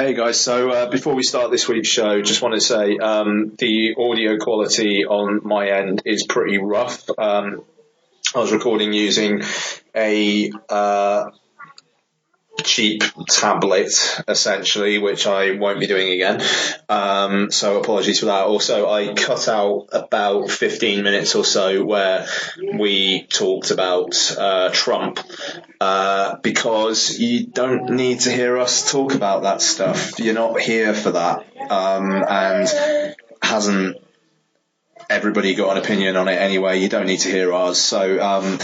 Hey guys, so before we start this week's show, just want to say the audio quality on my end is pretty rough. I was recording using a cheap tablet, essentially, which I won't be doing again. So apologies for that. Also, I cut out about 15 minutes or so where we talked about Trump, because you don't need to hear us talk about that stuff. You're not here for that. And hasn't everybody got an opinion on it anyway? You don't need to hear ours. So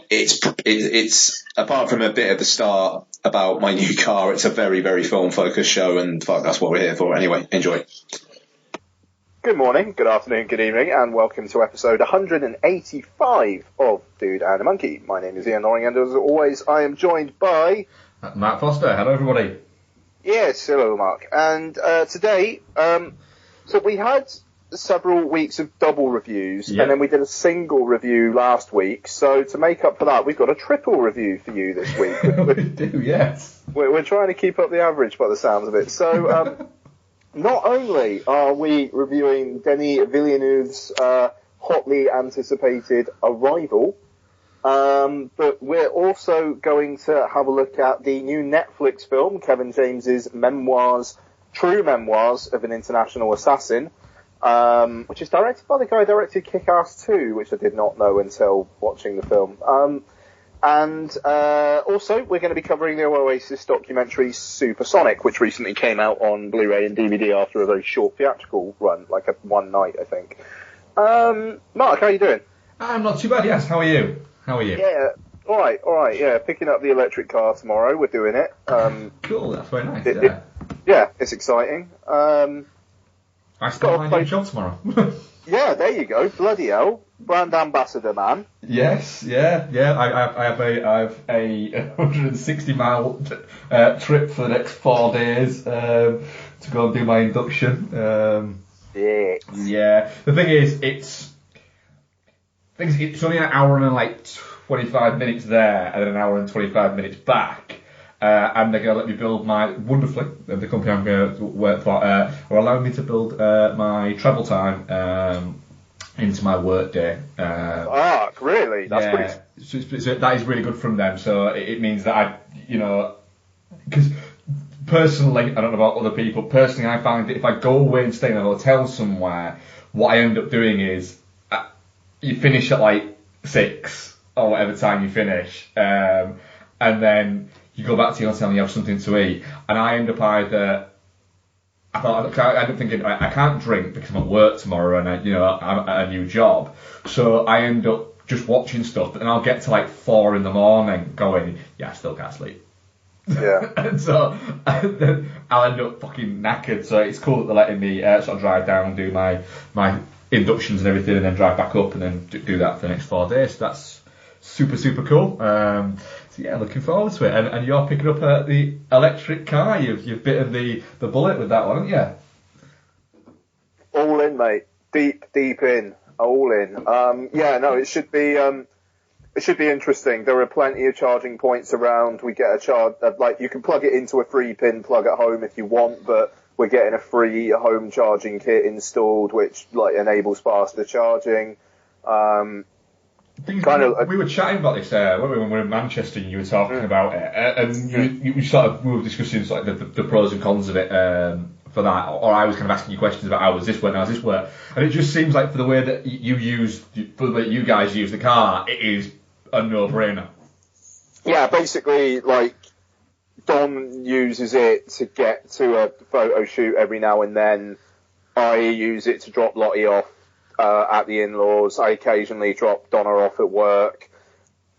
it's apart from a bit of the start about my new car, it's a very, very film-focused show, and fuck, that's what we're here for. Anyway, enjoy. Good morning, good afternoon, good evening, and welcome to episode 185 of Dude and a Monkey. My name is Ian Loring, and as always, I am joined by... Matt Foster. Hello, everybody. Yes, hello, Mark. And today, so we had several weeks of double reviews, and then we did a single review last week. So to make up for that, we've got a triple review for you this week. We do, yes. We're trying to keep up the average by the sounds of it. So not only are we reviewing Denis Villeneuve's hotly anticipated Arrival, but we're also going to have a look at the new Netflix film, Kevin James's memoirs, True Memoirs of an International Assassin, which is directed by the guy who directed Kick-Ass 2, which I did not know until watching the film. And also, we're going to be covering the Oasis documentary Supersonic, which recently came out on Blu-ray and DVD after a very short theatrical run, like one night, I think. Mark, how are you doing? I'm not too bad, yes. How are you? Yeah, all right, yeah. Picking up the electric car tomorrow, we're doing it. Cool, that's very nice, yeah, it's exciting. I start my new job tomorrow. Yeah, there you go. Bloody hell. Brand ambassador, man. Yes, yeah. I have a 160-mile trip for the next 4 days to go and do my induction. Yeah. The thing is, it's only an hour and 25 minutes there, and then an hour and 25 minutes back. And they're going to let me build the company I'm going to work for, are allowing me to build my travel time into my work day. Really? That's pretty... So that is really good from them. So it means that because personally, I don't know about other people, personally I find that if I go away and stay in a hotel somewhere, what I end up doing is you finish at 6 or whatever time you finish, and then you go back to your hotel and you have something to eat, and I end up I end up thinking I can't drink because I'm at work tomorrow and I'm at a new job, so I end up just watching stuff, and I'll get to 4 in the morning going, I still can't sleep. Yeah. And so then I'll end up fucking knackered. So it's cool that they're letting me sort of drive down and do my inductions and everything, and then drive back up and then do that for the next 4 days. So that's super, super cool. So yeah, looking forward to it. And you're picking up the electric car. You've bitten the bullet with that one, haven't you? All in, mate. Deep in. All in. It should be interesting. There are plenty of charging points around. We get a charge, you can plug it into a 3-pin plug at home if you want, but we're getting a free home charging kit installed, which enables faster charging. We were chatting about this when we were in Manchester, and you were talking about it, and we were discussing the pros and cons of it for that, or I was kind of asking you questions about how does this work, and it just seems like for the way that the way you guys use the car, it is a no-brainer. Yeah, basically, Don uses it to get to a photo shoot every now and then. I use it to drop Lottie off at the in-laws. I occasionally drop Donna off at work.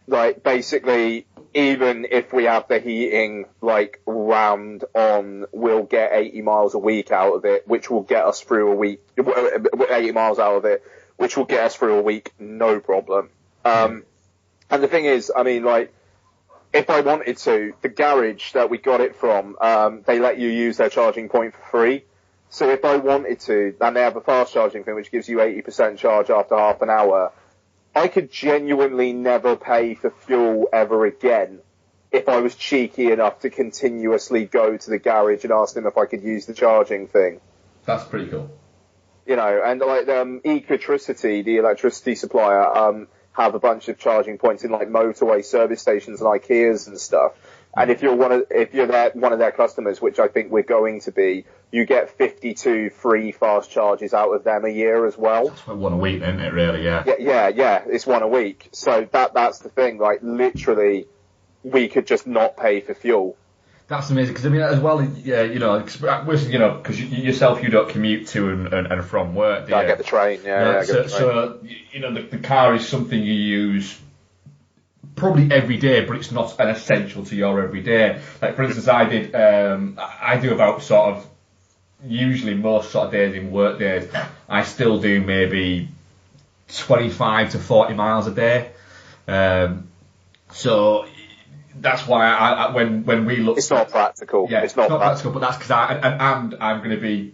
Basically, even if we have the heating rammed on, we'll get 80 miles a week out of it, which will get us through a week. 80 miles out of it, which will get us through a week, no problem. And the thing is, if I wanted to, the garage that we got it from, they let you use their charging point for free. So if I wanted to, and they have a fast charging thing which gives you 80% charge after half an hour, I could genuinely never pay for fuel ever again if I was cheeky enough to continuously go to the garage and ask them if I could use the charging thing. That's pretty cool. You know, and like Ecotricity, the electricity supplier, have a bunch of charging points in like motorway service stations and IKEAs and stuff. And if you're one of their customers, which I think we're going to be, you get 52 free fast charges out of them a year as well. That's like one a week, isn't it? Really, yeah. Yeah. It's one a week. So that's the thing. Like literally, we could just not pay for fuel. That's amazing, because I mean, as well, yeah, you know, because yourself, you don't commute to and from work, do you? I get the train, So, you know, the car is something you use probably every day, but it's not an essential to your everyday. Like, for instance, I do about sort of, usually most sort of days in work days, I still do maybe 25 to 40 miles a day. So that's why when we look, it's not practical. Yeah, it's not practical, but that's because I'm going to be,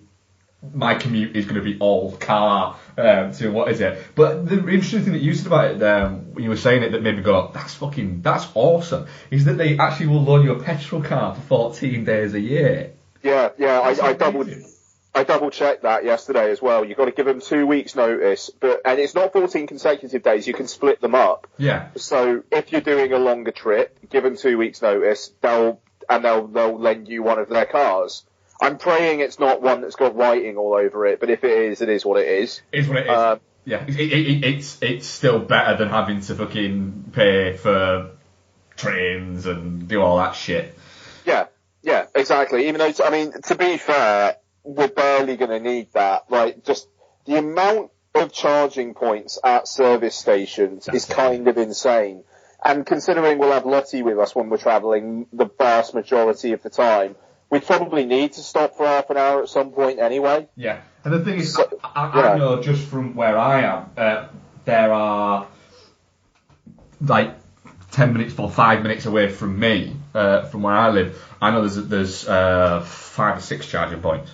my commute is going to be all car to what is it? But the interesting thing that you said about it, when you were saying it, that made me go, that's awesome, is that they actually will loan you a petrol car for 14 days a year. Yeah, I double checked that yesterday as well. You've got to give them 2 weeks notice, and it's not 14 consecutive days. You can split them up. Yeah. So if you're doing a longer trip, give them 2 weeks notice. They'll lend you one of their cars. I'm praying it's not one that's got writing all over it, but if it is what it is. It is what it is. Yeah, it's still better than having to fucking pay for trains and do all that shit. Yeah, exactly. Even though, I mean, to be fair, we're barely going to need that. Like, just the amount of charging points at service stations is kind of insane. And considering we'll have Lottie with us when we're travelling the vast majority of the time, we'd probably need to stop for half an hour at some point anyway. Yeah. And the thing is, I know just from where I am, there are like 10 minutes or 5 minutes away from me, from where I live. I know there's 5 or 6 charging points.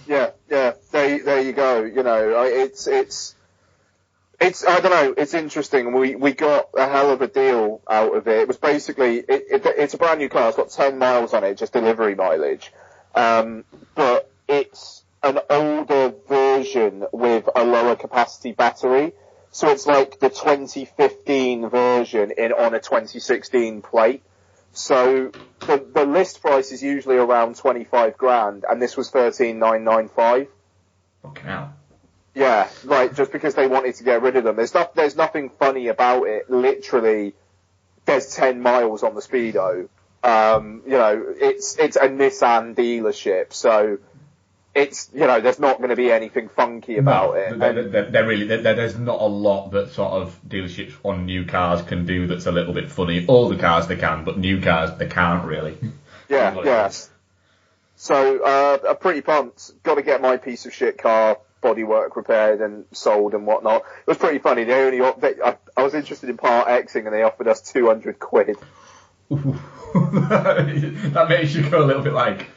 Yeah. There you go. You know, it's I don't know. It's interesting. We got a hell of a deal out of it. It was basically it's a brand new car. It's got 10 miles on it, just delivery mileage. But it's an older version with a lower capacity battery. So it's like the 2015 version on a 2016 plate. So the list price is usually around 25 grand, and this was 13,995. Fucking hell. Yeah, right, just because they wanted to get rid of them. There's nothing funny about it. Literally, there's 10 miles on the Speedo. You know, it's a Nissan dealership, so it's, you know, there's not going to be anything funky about it. There's not a lot that sort of dealerships on new cars can do that's a little bit funny. Older cars they can, but new cars they can't really. Yeah. So, I'm pretty pumped. Got to get my piece of shit car bodywork repaired and sold and whatnot. It was pretty funny. I was interested in Part Xing and they offered us 200 quid. That makes you go a little bit like,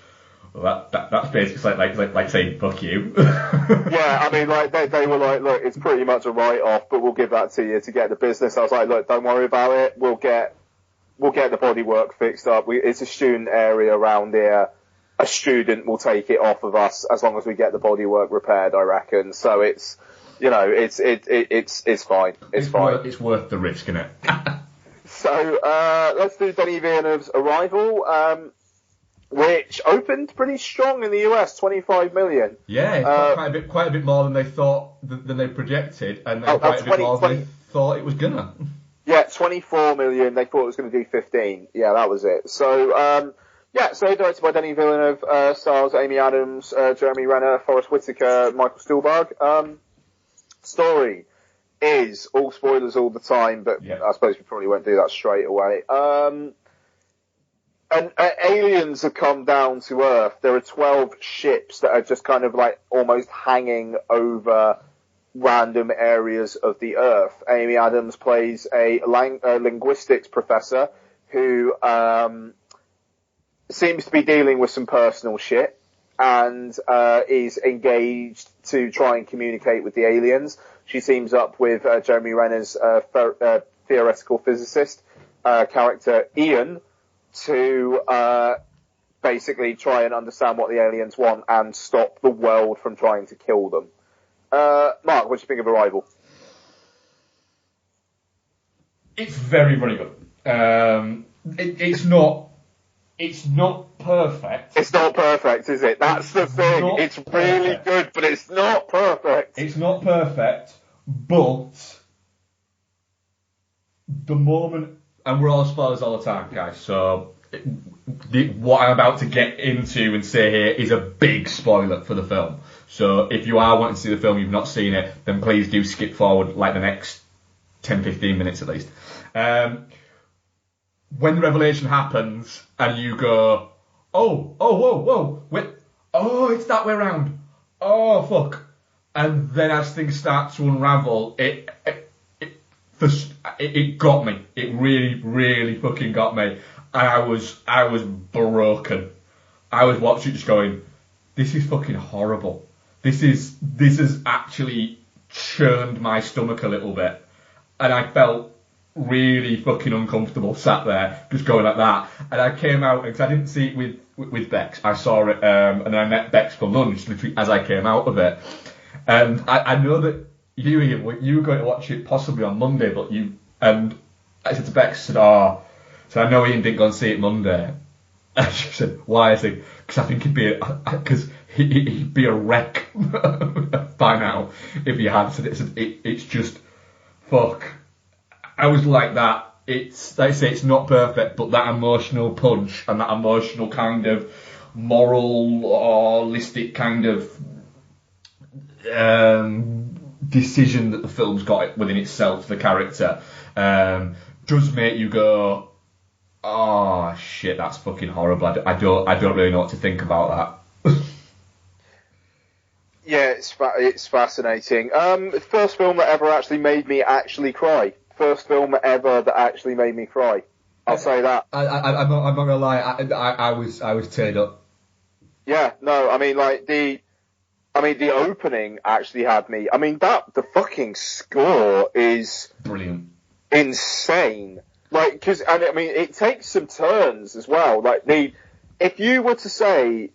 well, that's basically like saying fuck you. Yeah, I mean, like they were like, look, it's pretty much a write-off, but we'll give that to you to get the business. I was like, look, don't worry about it. We'll get the bodywork fixed up. It's a student area around here. A student will take it off of us as long as we get the bodywork repaired, I reckon. So it's, you know, it's fine. It's fine. It's worth the risk, isn't it? So let's do Denis Villeneuve's Arrival, which opened pretty strong in the US, 25 million. Yeah, quite a bit more than they thought than they projected, and then quite a bit more than they thought it was gonna. Yeah, 24 million. They thought it was going to do 15. Yeah, that was it. So. So directed by Denis Villeneuve, stars Amy Adams, Jeremy Renner, Forrest Whitaker, Michael Stuhlbarg. Story is all spoilers all the time, but yeah. I suppose we probably won't do that straight away. And aliens have come down to Earth. There are 12 ships that are just kind of like almost hanging over random areas of the Earth. Amy Adams plays a linguistics professor who seems to be dealing with some personal shit and is engaged to try and communicate with the aliens. She teams up with Jeremy Renner's theoretical physicist character Ian, to basically try and understand what the aliens want and stop the world from trying to kill them. Mark, what do you think of Arrival? It's very, very good. It's not perfect. It's not perfect, is it? That's the thing. It's really good, but it's not perfect. It's not perfect, but the moment, and we're all spoilers all the time, guys, so what I'm about to get into and say here is a big spoiler for the film. So if you are wanting to see the film, you've not seen it, then please do skip forward like the next 10-15 minutes at least. When the revelation happens and you go, whoa, wait, it's that way around. Oh, fuck. And then as things start to unravel, it got me. It really, really fucking got me. And I was broken. I was watching it just going, this is fucking horrible. This has actually churned my stomach a little bit. And I felt really fucking uncomfortable sat there just going like that. And I came out, because I didn't see it with Bex. I saw it, and then I met Bex for lunch literally as I came out of it. And I know that you were going to watch it possibly on Monday, and I said to Bex, so I know Ian didn't go and see it Monday. And she said, why? I said, because I think he'd be a wreck by now if he had. So it's just, fuck. I was like that. It's, like I say, it's not perfect, but that emotional punch and that emotional kind of moral or holistic kind of decision that the film's got within itself, the character, does make you go, oh shit, that's fucking horrible. I don't really know what to think about that. Yeah, it's fascinating. First film that ever actually made me actually cry. First film ever that actually made me cry. I'll say that. I'm not gonna lie. I was teared up. Yeah, no, the opening actually had me. The fucking score is Brilliant, insane. It takes some turns as well. If you were to say,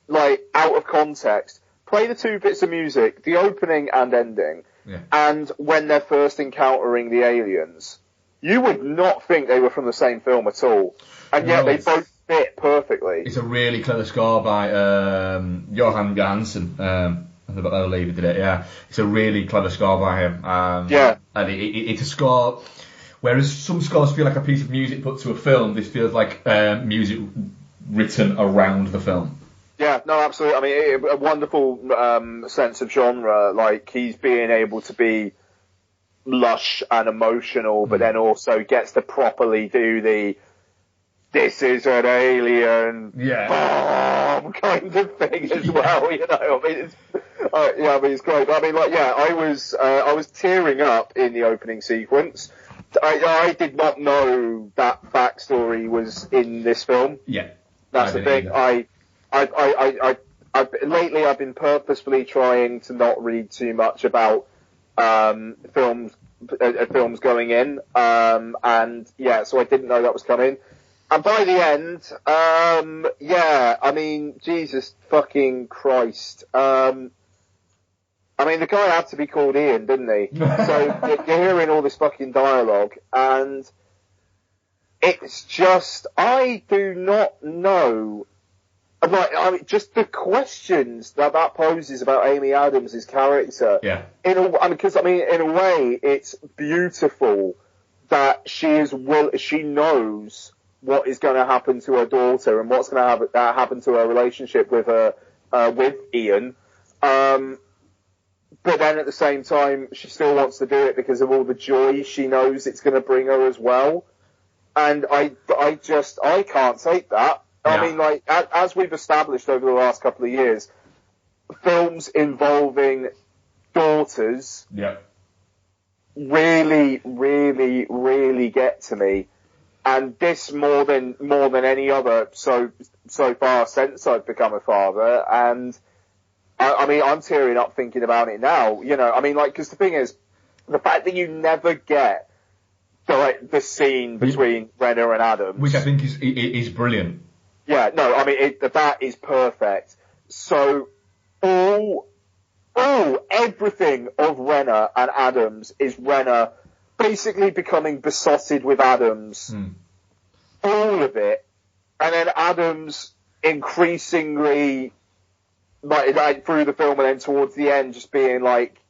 out of context, play the two bits of music, the opening and ending. Yeah. And when they're first encountering the aliens, you would not think they were from the same film at all. And yet they both fit perfectly. It's a really clever score by Johan Johansson. I believe he did it, yeah. It's a really clever score by him. Yeah. And it's a score, whereas some scores feel like a piece of music put to a film, this feels like music written around the film. Yeah, no, absolutely. A wonderful sense of genre. He's being able to be lush and emotional, but then also gets to properly do the "this is an alien" bomb kind of thing as well. You know, it's great. I was tearing up in the opening sequence. I did not know that backstory was in this film. Yeah, that's the thing. Lately I've been purposefully trying to not read too much about films going in, so I didn't know that was coming. And by the end, Jesus fucking Christ. The guy had to be called Ian, didn't he? So you're hearing all this fucking dialogue, and it's just, I do not know. Just the questions that poses about Amy Adams' character. Yeah. In a way, it's beautiful that she knows what is going to happen to her daughter and what's going to happen to her relationship with Ian. But then at the same time, she still wants to do it because of all the joy she knows it's going to bring her as well. And I can't take that. Yeah. As we've established over the last couple of years, films involving daughters really, really, really get to me. And this more than any other so far since I've become a father. And I'm tearing up thinking about it now. You know, because the thing is, the fact that you never get the scene between Renner and Adams, which I think is brilliant. Yeah, no, I mean that is perfect. So everything of Renner and Adams is Renner basically becoming besotted with Adams. All of it, and then Adams increasingly, like through the film, and then towards the end, just being like,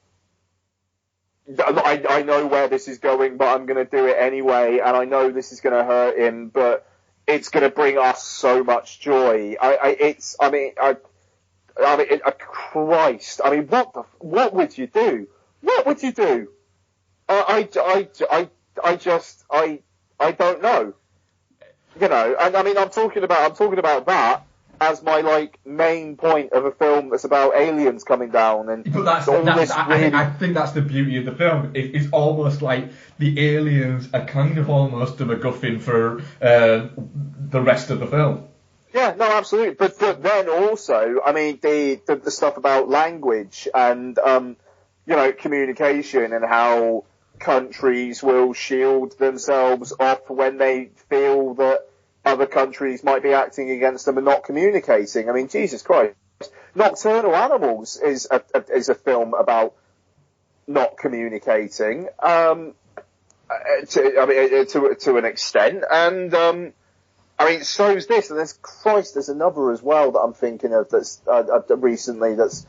I know where this is going, but I'm going to do it anyway, and I know this is going to hurt him, but it's going to bring us so much joy. Christ, I mean, what would you do? What would you do? I don't know. You know, and I mean, I'm talking about that as my like main point of a film that's about aliens coming down and but I think that's the beauty of the film. It's almost like the aliens are kind of almost a MacGuffin for the rest of the film. Yeah, no, absolutely. But then also, I mean, the stuff about language and communication and how countries will shield themselves off when they feel that other countries might be acting against them and not communicating. I mean, Jesus Christ. Nocturnal Animals is a film about not communicating, to an extent, and I mean, so is this, and there's another as well that I'm thinking of that's recently that's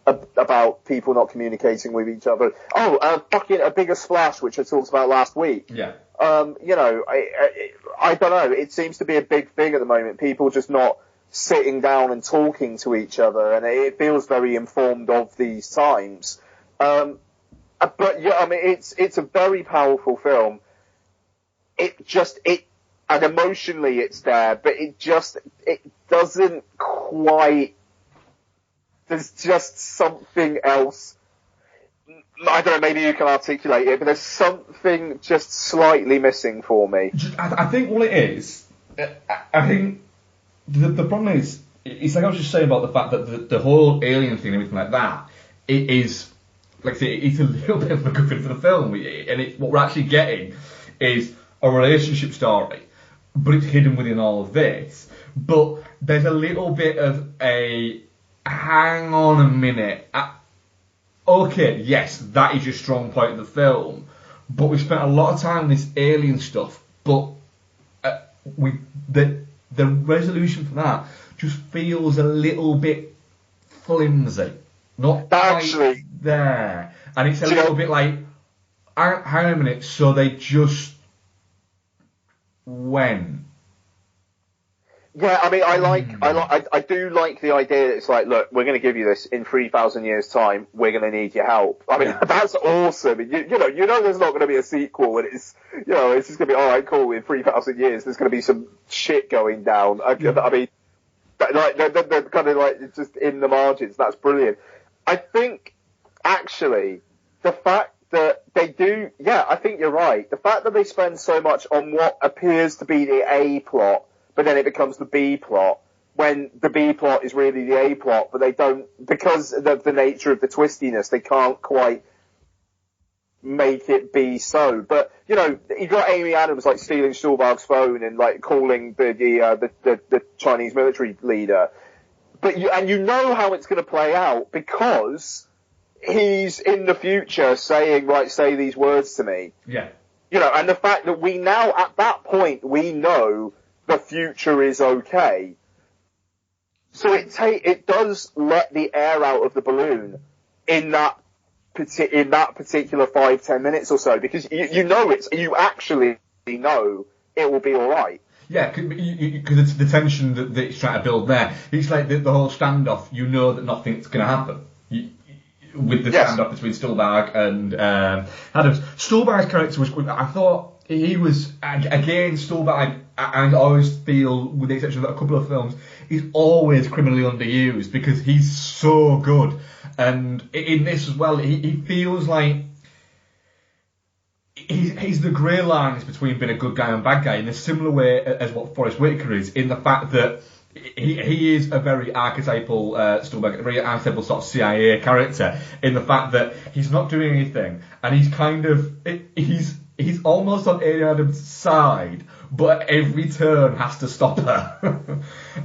about people not communicating with each other. Fucking A Bigger Splash, which I talked about last week. Yeah. I don't know. It seems to be a big thing at the moment. People just not sitting down and talking to each other, and it feels very informed of these times. But yeah, I mean, it's a very powerful film. And emotionally it's there, but it doesn't quite. There's just something else. I don't know, maybe you can articulate it, but there's something just slightly missing for me. I think what it is, I think the problem is, it's like I was just saying about the fact that the whole alien thing and everything like that, it is, like I say, it's a little bit of a MacGuffin for the film, and what we're actually getting is a relationship story, but it's hidden within all of this. But there's a little bit of a, hang on a minute, okay, yes, that is your strong point of the film, but we spent a lot of time on this alien stuff, but the resolution for that just feels a little bit flimsy. Not quite there. And it's a little bit like, hang on a minute, so they just went. Yeah, I mean, I do like the idea that it's like, look, we're going to give you this in 3,000 years' time. We're going to need your help. I mean, that's awesome. You know, there's not going to be a sequel, and it's just going to be all right, cool. In 3,000 years, there's going to be some shit going down. I mean, they're kind of like just in the margins. That's brilliant. I think actually the fact that they do, I think you're right. The fact that they spend so much on what appears to be the A plot, but then it becomes the B plot, when the B plot is really the A plot, but they don't, because of the nature of the twistiness, they can't quite make it be so. But, you got Amy Adams, like, stealing Stuhlbarg's phone and, like, calling the Chinese military leader. But you know how it's going to play out, because he's in the future saying, right, say these words to me. Yeah. And the fact that we now, at that point, we know the future is okay. So it does let the air out of the balloon in that particular 5-10 minutes or so, because you actually know it will be all right. Yeah, because it's the tension that it's trying to build there. It's like the whole standoff. You know that nothing's going to happen. With the standoff between Stuhlbarg and Adams. Stuhlbarg's character was, I thought he was, again, Stuhlbarg, I always feel, with the exception of a couple of films, he's always criminally underused because he's so good. And in this as well, he feels like he's the grey lines between being a good guy and bad guy in a similar way as what Forrest Whitaker is, in the fact that he is a very archetypal Stuhlbarg, a very archetypal sort of CIA character, in the fact that he's not doing anything, and he's kind of, he's he's almost on Amy Adams' side, but at every turn has to stop her.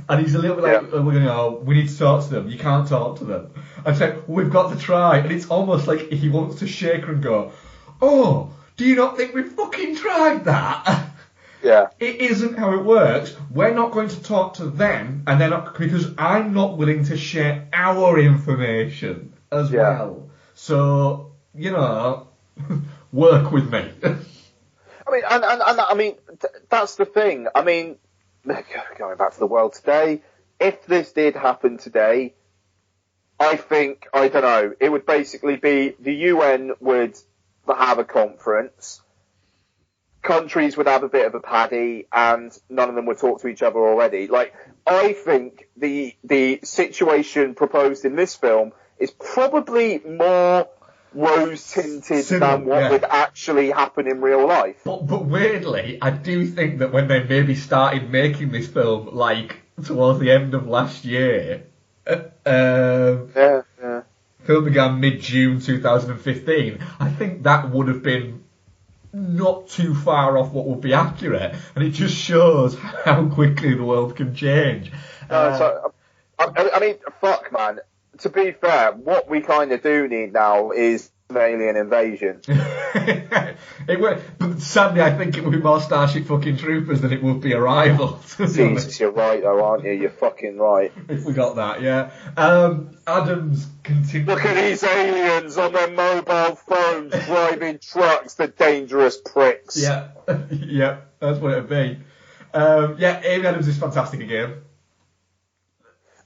And he's a little bit like, we need to talk to them. You can't talk to them. And so we've got to try. And it's almost like he wants to shake her and go, oh, do you not think we've fucking tried that? Yeah. It isn't how it works. We're not going to talk to them, and they're not, because I'm not willing to share our information as well. So, work with me. I mean, that's the thing. I mean, going back to the world today, if this did happen today, I think, I don't know, it would basically be the UN would have a conference, countries would have a bit of a paddy, and none of them would talk to each other already. Like, I think the situation proposed in this film is probably more rose-tinted than what would actually happen in real life. But weirdly, I do think that when they maybe started making this film, like, towards the end of last year, film began mid-June 2015, I think that would have been not too far off what would be accurate, and it just shows how quickly the world can change. I mean, fuck, man. To be fair, what we kind of do need now is an alien invasion. But sadly, I think it would be more Starship fucking Troopers than it would be Arrival. Jesus, you're right though, aren't you? You're fucking right. If we got that, yeah. Adams continues. Look at these aliens on their mobile phones driving trucks, the dangerous pricks. Yeah, yeah, that's what it'd be. Amy Adams is fantastic again.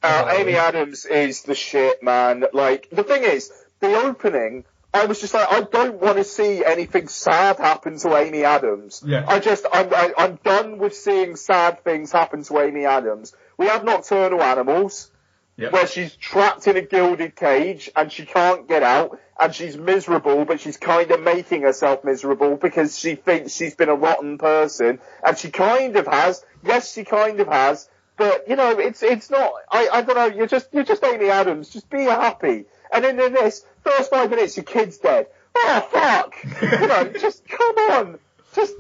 Amy Adams is the shit, man. Like, the thing is, the opening, I was just like, I don't want to see anything sad happen to Amy Adams. Yeah. I'm done with seeing sad things happen to Amy Adams. We have Nocturnal Animals, where she's trapped in a gilded cage and she can't get out, and she's miserable, but she's kind of making herself miserable because she thinks she's been a rotten person, and she kind of has. Yes, she kind of has. But, it's not, I don't know, you're just Amy Adams, just be happy. And then in this, first 5 minutes, your kid's dead. Oh, fuck! Just come on! Just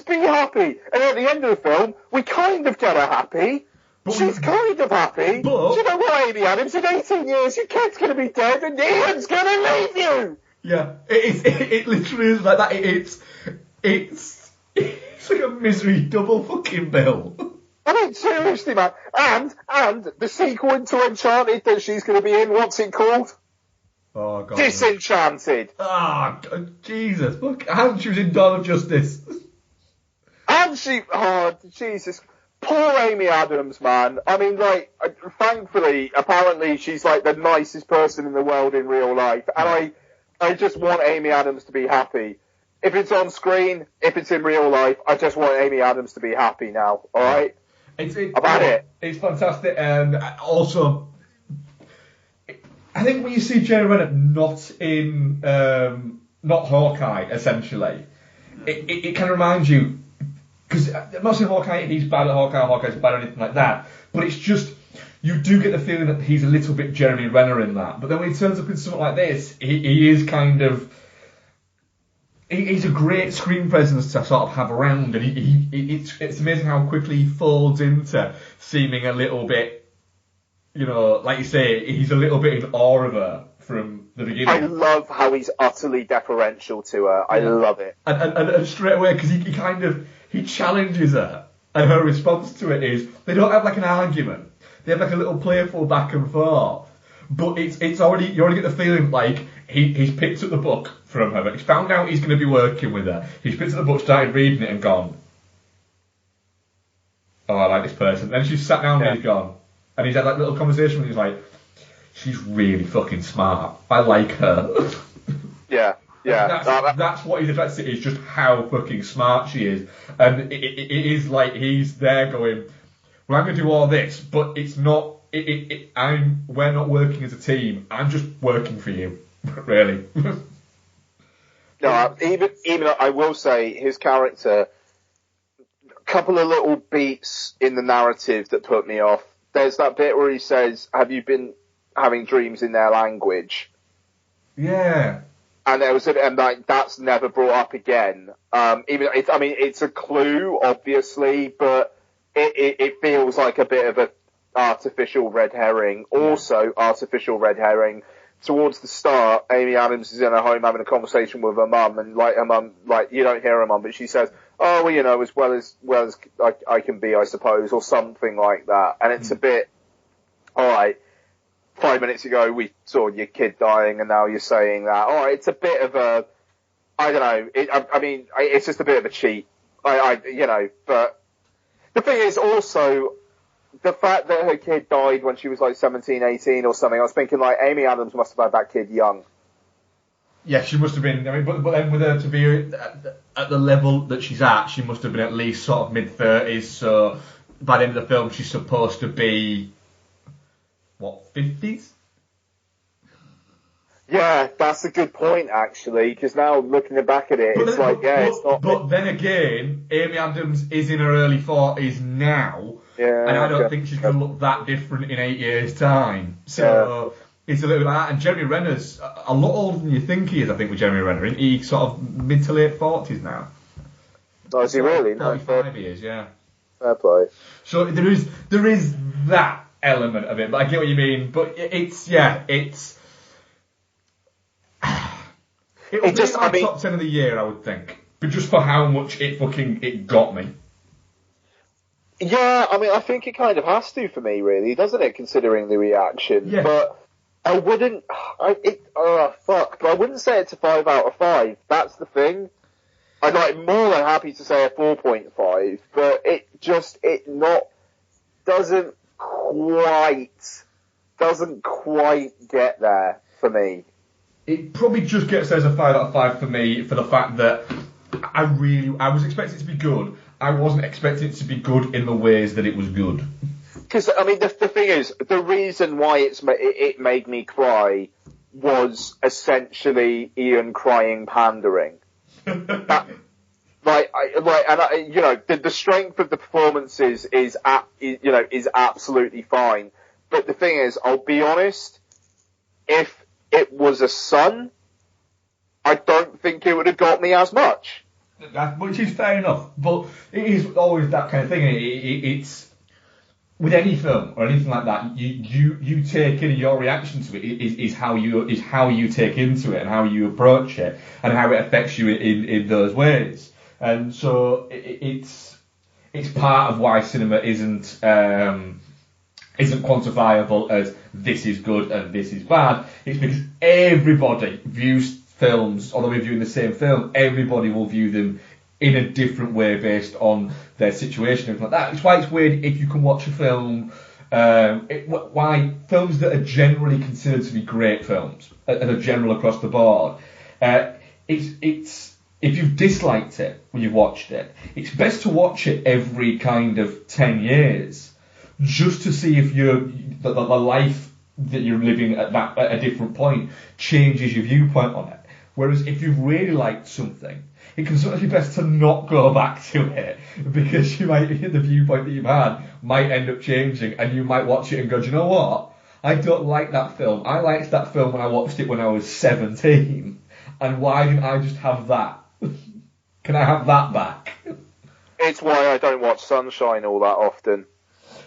be happy. And at the end of the film, we kind of get her happy. She's kind of happy. But, do you know what, Amy Adams? In 18 years, your kid's going to be dead and Ian's going to leave you! Yeah, it literally is like that. It's like a misery double fucking bill. I mean, seriously, man. And the sequel into Enchanted that she's going to be in, what's it called? Oh, God. Disenchanted. Jesus. Look, and she was in Dawn of Justice. And Jesus. Poor Amy Adams, man. I mean, like, thankfully, apparently she's like the nicest person in the world in real life. And I just want Amy Adams to be happy. If it's on screen, if it's in real life, I just want Amy Adams to be happy now, alright? It's fantastic, and also, I think when you see Jerry Renner not Hawkeye, essentially, it kind of reminds you, because I'm not saying Hawkeye, he's bad at Hawkeye's bad or anything like that, but it's just, you do get the feeling that he's a little bit Jeremy Renner in that, but then when he turns up in something like this, he is kind of, he's a great screen presence to sort of have around, and it's amazing how quickly he folds into seeming a little bit, like you say, he's a little bit in awe of her from the beginning. I love how he's utterly deferential to her. I love it. And straight away, because he challenges her, and her response to it is, they don't have like an argument, they have like a little playful back and forth. But you already get the feeling like he's picked up the book from her. He's found out he's going to be working with her. He's picked up the book, started reading it, and gone, oh, I like this person. Then she's sat down and he's gone. And he's had that little conversation with he's like, she's really fucking smart. I like her. Yeah. That's what he's attracted to, is just how fucking smart she is. And it is like he's there going, well, I'm going to do all this, but it's not, we're not working as a team. I'm just working for you, really. No, even I will say his character, a couple of little beats in the narrative that put me off. There's that bit where he says, have you been having dreams in their language? Yeah. and like that's never brought up again. It's a clue, obviously, but it feels like a bit of a artificial red herring. Also, artificial red herring. Towards the start, Amy Adams is in her home having a conversation with her mum, and like her mum, like you don't hear her mum, but she says, "Oh, well, as well as I can be, I suppose," or something like that. And it's a bit, all right. 5 minutes ago, we saw your kid dying, and now you're saying that. All right, it's a bit of a, I don't know. It's just a bit of a cheat. But the thing is also, the fact that her kid died when she was like 17, 18 or something, I was thinking like Amy Adams must have had that kid young. Yeah, she must have been. I mean, but then with her to be at the level that she's at, she must have been at least sort of mid-30s. So by the end of the film, she's supposed to be, what, 50s? Yeah, that's a good point, actually, because now looking back at it, it's not... But then again, Amy Adams is in her early 40s now, and I don't think she's going to look that different in 8 years' time. So it's a little bit like that. And Jeremy Renner's a lot older than you think he is, I think, with Jeremy Renner. Isn't he sort of mid to late 40s now? Oh, is he really? 45 years, yeah. Fair play. So there is that element of it, but I get what you mean. But it's It'll be my top 10 of the year, I would think. But just for how much it got me. Yeah, I think it kind of has to for me, really, doesn't it, considering the reaction? Yeah. But I wouldn't... But I wouldn't say it's a 5 out of 5. That's the thing. I'm more than happy to say a 4.5, but it doesn't quite get there for me. It probably just gets there as a 5 out of 5 for me, for the fact that I was expecting it to be good. I wasn't expecting it to be good in the ways that it was good. Because, the thing is, the reason why it made me cry was essentially Ian crying pandering. The strength of the performances is absolutely fine. But the thing is, I'll be honest, if it was a son, I don't think it would have got me as much. Which is fair enough, but it is always that kind of thing. It's with any film or anything like that. You take in your reaction to it is how you take into it and how you approach it and how it affects you in those ways. And so it's part of why cinema isn't quantifiable as this is good and this is bad. It's because everybody views films, although we're viewing the same film, everybody will view them in a different way based on their situation and like that. It's why it's weird if you can watch a film, why films that are generally considered to be great films, and are general across the board, it's if you've disliked it when you've watched it, it's best to watch it every kind of 10 years, just to see if the life that you're living at a different point changes your viewpoint on it. Whereas if you've really liked something, it can sometimes be best to not go back to it, because the viewpoint that you've had might end up changing, and you might watch it and go, do you know what? I don't like that film. I liked that film when I watched it when I was 17, and why didn't I just have that? Can I have that back? It's why I don't watch Sunshine all that often.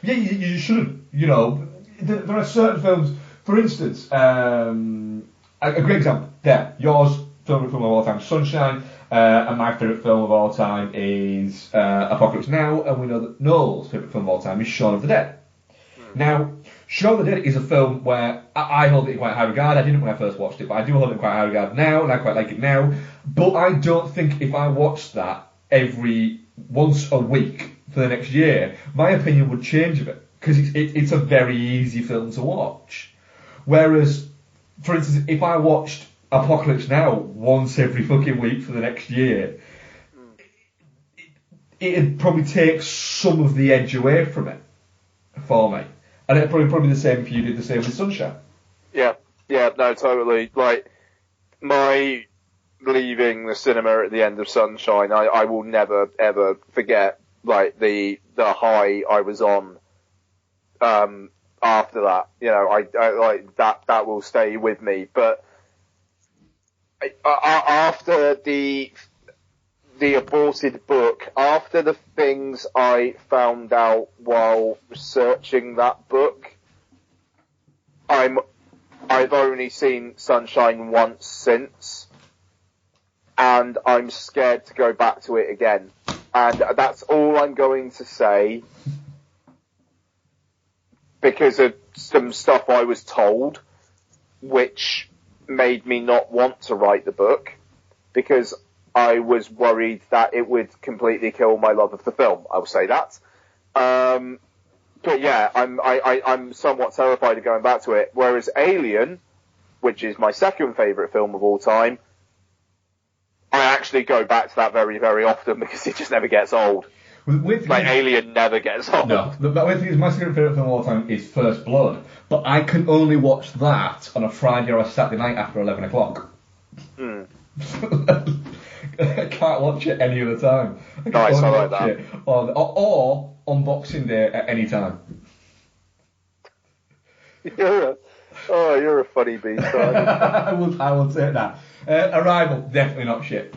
Yeah, you shouldn't. There are certain films, for instance, a great example, yours favourite film of all time, Sunshine, and my favourite film of all time is Apocalypse Now, and we know that Noel's favourite film of all time is Shaun of the Dead. Now, Shaun of the Dead is a film where I hold it in quite high regard. I didn't when I first watched it, but I do hold it in quite high regard now, and I quite like it now. But I don't think if I watched that once a week for the next year, my opinion would change a bit, because it's a very easy film to watch. Whereas, for instance, if I watched Apocalypse Now once every fucking week for the next year, it'd probably take some of the edge away from it for me. And it'd probably be the same if you did the same with Sunshine. Yeah, no, totally. Like, my leaving the cinema at the end of Sunshine, I will never, ever forget, like, the high I was on, after that. I like, that will stay with me. But after the aborted book, after the things I found out while researching that book, I've only seen Sunshine once since, and I'm scared to go back to it again. And that's all I'm going to say, because of some stuff I was told, which made me not want to write the book, because I was worried that it would completely kill my love of the film. I will say that. But yeah, I'm somewhat terrified of going back to it. Whereas Alien, which is my second favourite film of all time, I actually go back to that very, very often because it just never gets old. Alien never gets old. No, the thing is, my second favourite film of all time is First Blood, but I can only watch that on a Friday or a Saturday night after 11 o'clock. I can't watch it any other time. I like that. It or on Boxing Day at any time. You're a funny beast, aren't you? I will take that. Arrival, definitely not shit.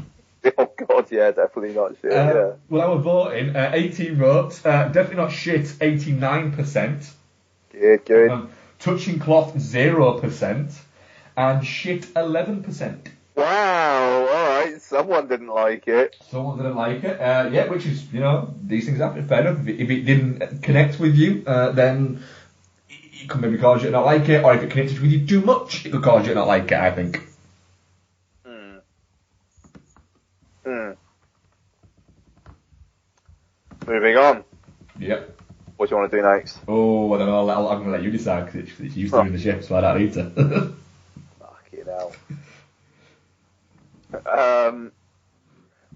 Oh god, yeah, definitely not shit. Yeah. Well, I was voting. 18 votes. Definitely not shit. 89%. Good. Touching cloth 0%, and shit 11%. Wow. All right. Someone didn't like it. Someone didn't like it. Yeah, which is, these things happen. Fair enough. If it didn't connect with you, then it could maybe cause you to not like it, or if it connected with you too much, it could cause you to not like it, I think. Moving on. Yep. What do you want to do next? Oh, I don't know. I'm going to let you decide, because it's you doing the shift, so I don't need to. Fucking hell. I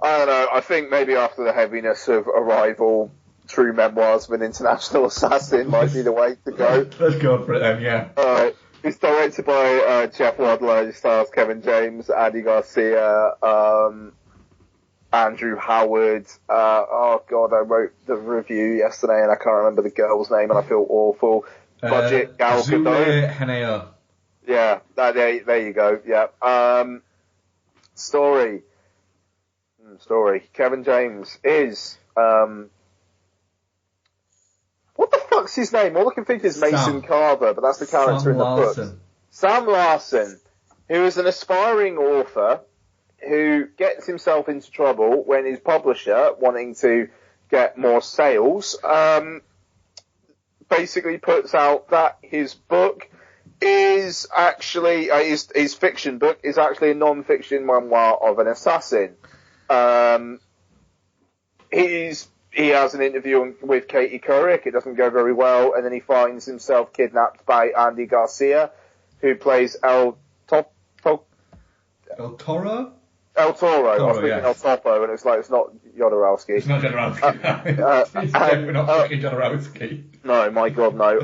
don't know. I think maybe after the heaviness of Arrival, True Memoirs of an International Assassin might be the way to go. Let's go for it then, yeah. Alright. It's directed by Jeff Wadlow. It stars Kevin James, Andy Garcia, Andrew Howard. Oh god, I wrote the review yesterday and I can't remember the girl's name and I feel awful. Budget, Gal Gadot. Haneo. Yeah, there you go. Yeah. Story. Kevin James is, what the fuck's his name? All I can think is Mason Carver, but that's the character in the book. Sam Larson, who is an aspiring author who gets himself into trouble when his publisher, wanting to get more sales, basically puts out that his book is actually, his fiction book is actually a non-fiction memoir of an assassin. He has an interview with Katie Couric. It doesn't go very well, and then he finds himself kidnapped by Andy Garcia, who plays El Toro? El Toro. I was thinking yes. El Topo, and it's not Jodorowsky. It's not Jodorowsky. It's definitely not fucking Jodorowsky. No, my god, no.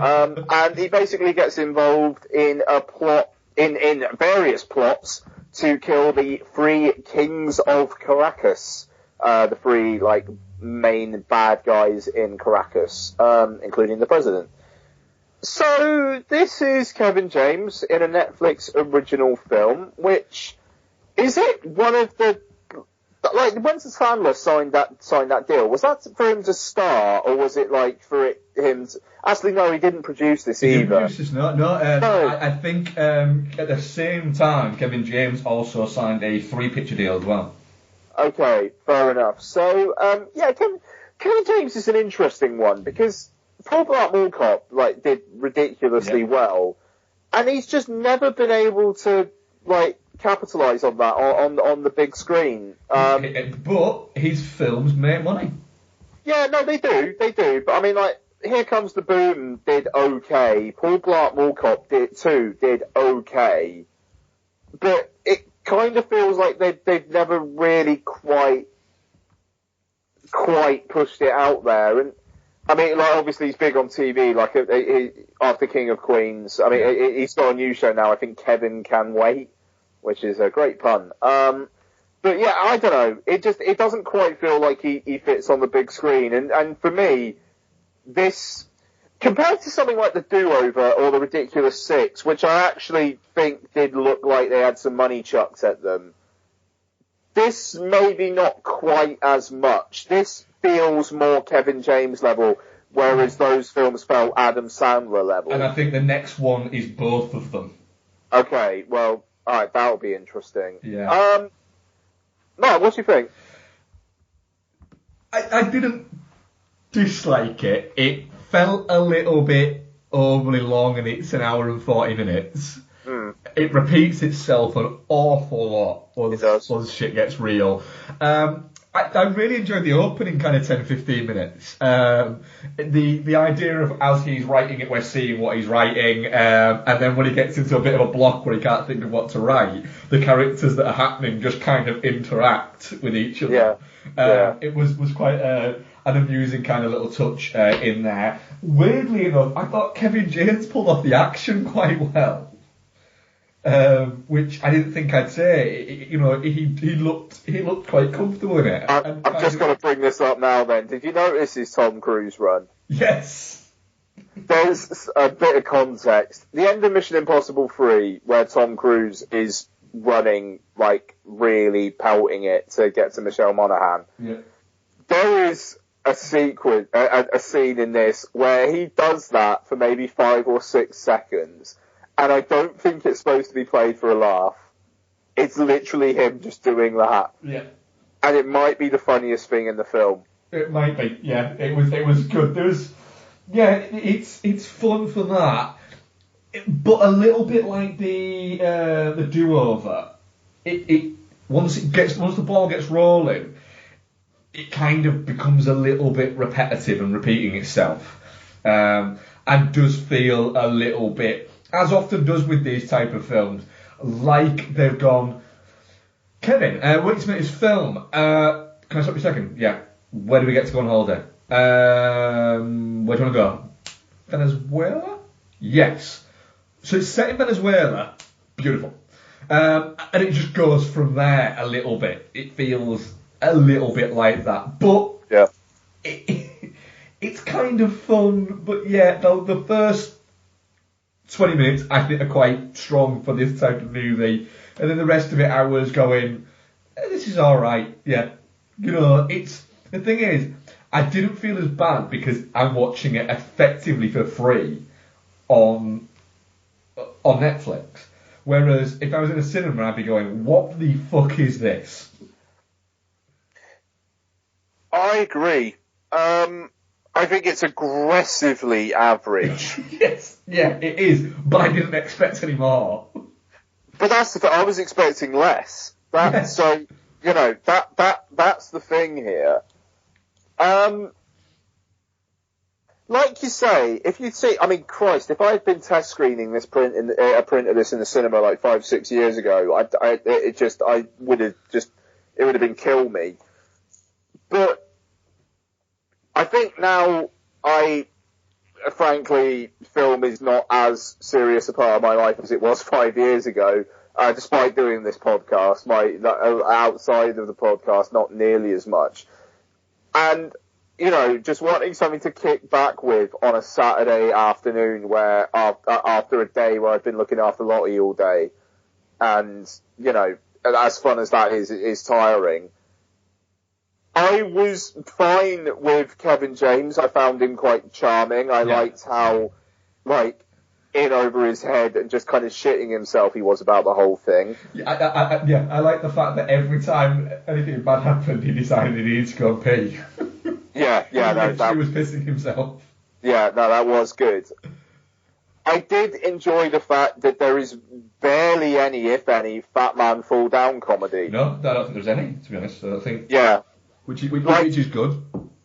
And he basically gets involved in a plot, in various plots, to kill the 3 kings of Caracas. The 3, main bad guys in Caracas, including the president. So, this is Kevin James in a Netflix original film, which, is it one of the, when Sandler signed that deal, was that for him to star, or was it for him to, actually no, he didn't produce this either. He didn't produce this, no. I think, at the same time, Kevin James also signed a 3-picture deal as well. Okay, fair enough. So, Kevin James is an interesting one, because Paul Blart Mall Cop, did ridiculously well, and he's just never been able to, capitalise on that, on the big screen. But his films make money. Yeah, no, they do, but I mean, Here Comes the Boom did okay, Paul Blart Mall Cop did okay, but it kind of feels like they've never really quite pushed it out there. And I mean, obviously he's big on TV, after King of Queens. I mean, he's got a new show now, I think Kevin Can Wait, which is a great pun. But yeah, I don't know, it doesn't quite feel like he fits on the big screen. And for me, this compared to something like The Do-Over or The Ridiculous Six, which I actually think did look like they had some money chucked at them, this maybe not quite as much. This feels more Kevin James level, whereas those films felt Adam Sandler level. And I think the next one is both of them. Okay, well, alright, that'll be interesting. Yeah. Mark, what do you think? I didn't dislike it. It felt a little bit overly long, and it's an hour and 40 minutes. It repeats itself an awful lot once shit gets real. I really enjoyed the opening kind of 10-15 minutes. The idea of as he's writing it, we're seeing what he's writing, and then when he gets into a bit of a block where he can't think of what to write, the characters that are happening just kind of interact with each other. It was quite an amusing kind of little touch in there. Weirdly enough, I thought Kevin James pulled off the action quite well. Which I didn't think I'd say. He looked quite comfortable in it. I'm just going to bring this up now then. Did you notice his Tom Cruise run? Yes. There's a bit of context. The end of Mission Impossible 3, where Tom Cruise is running, like, really pelting it to get to Michelle Monaghan. Yeah. There is a sequence, a scene in this where he does that for maybe 5 or 6 seconds. And I don't think it's supposed to be played for a laugh. It's literally him just doing that. Yeah. And it might be the funniest thing in the film. It might be. Yeah. It was good. It's fun for that, but a little bit like the Do-Over. Once the ball gets rolling, it kind of becomes a little bit repetitive and repeating itself, and does feel a little bit, as often does with these type of films, like they've gone, Kevin, wait a minute, it's film. Can I stop you a second? Yeah. Where do we get to go on holiday? Where do you want to go? Venezuela? Yes. So it's set in Venezuela. Beautiful. And it just goes from there a little bit. It feels a little bit like that. But yeah, it's kind of fun. But yeah, the first 20 minutes I think are quite strong for this type of movie, and then the rest of it I was going, this is alright. Yeah, it's, the thing is, I didn't feel as bad because I'm watching it effectively for free on Netflix, whereas if I was in a cinema I'd be going, what the fuck is this? I agree. I think it's aggressively average. Yes, yeah, it is, but I didn't expect any more. But that's the thing, I was expecting less. Yes. So, that's the thing here. Like you say, if you'd see, I mean, Christ, if I had been test screening this print of this in the cinema like 5-6 years ago, it would have been kill me. But I think now frankly, film is not as serious a part of my life as it was 5 years ago. Despite doing this podcast, outside of the podcast, not nearly as much. And, just wanting something to kick back with on a Saturday afternoon where, after a day where I've been looking after Lottie all day, and, as fun as that is tiring. I was fine with Kevin James. I found him quite charming. I liked how, in over his head and just kind of shitting himself he was about the whole thing. I like the fact that every time anything bad happened, he decided he needed to go and pee. He was pissing himself. Yeah, no, that was good. I did enjoy the fact that there is barely any, if any, Fat Man Fall Down comedy. No, I don't think there's any, to be honest. I think. Yeah. Which is good.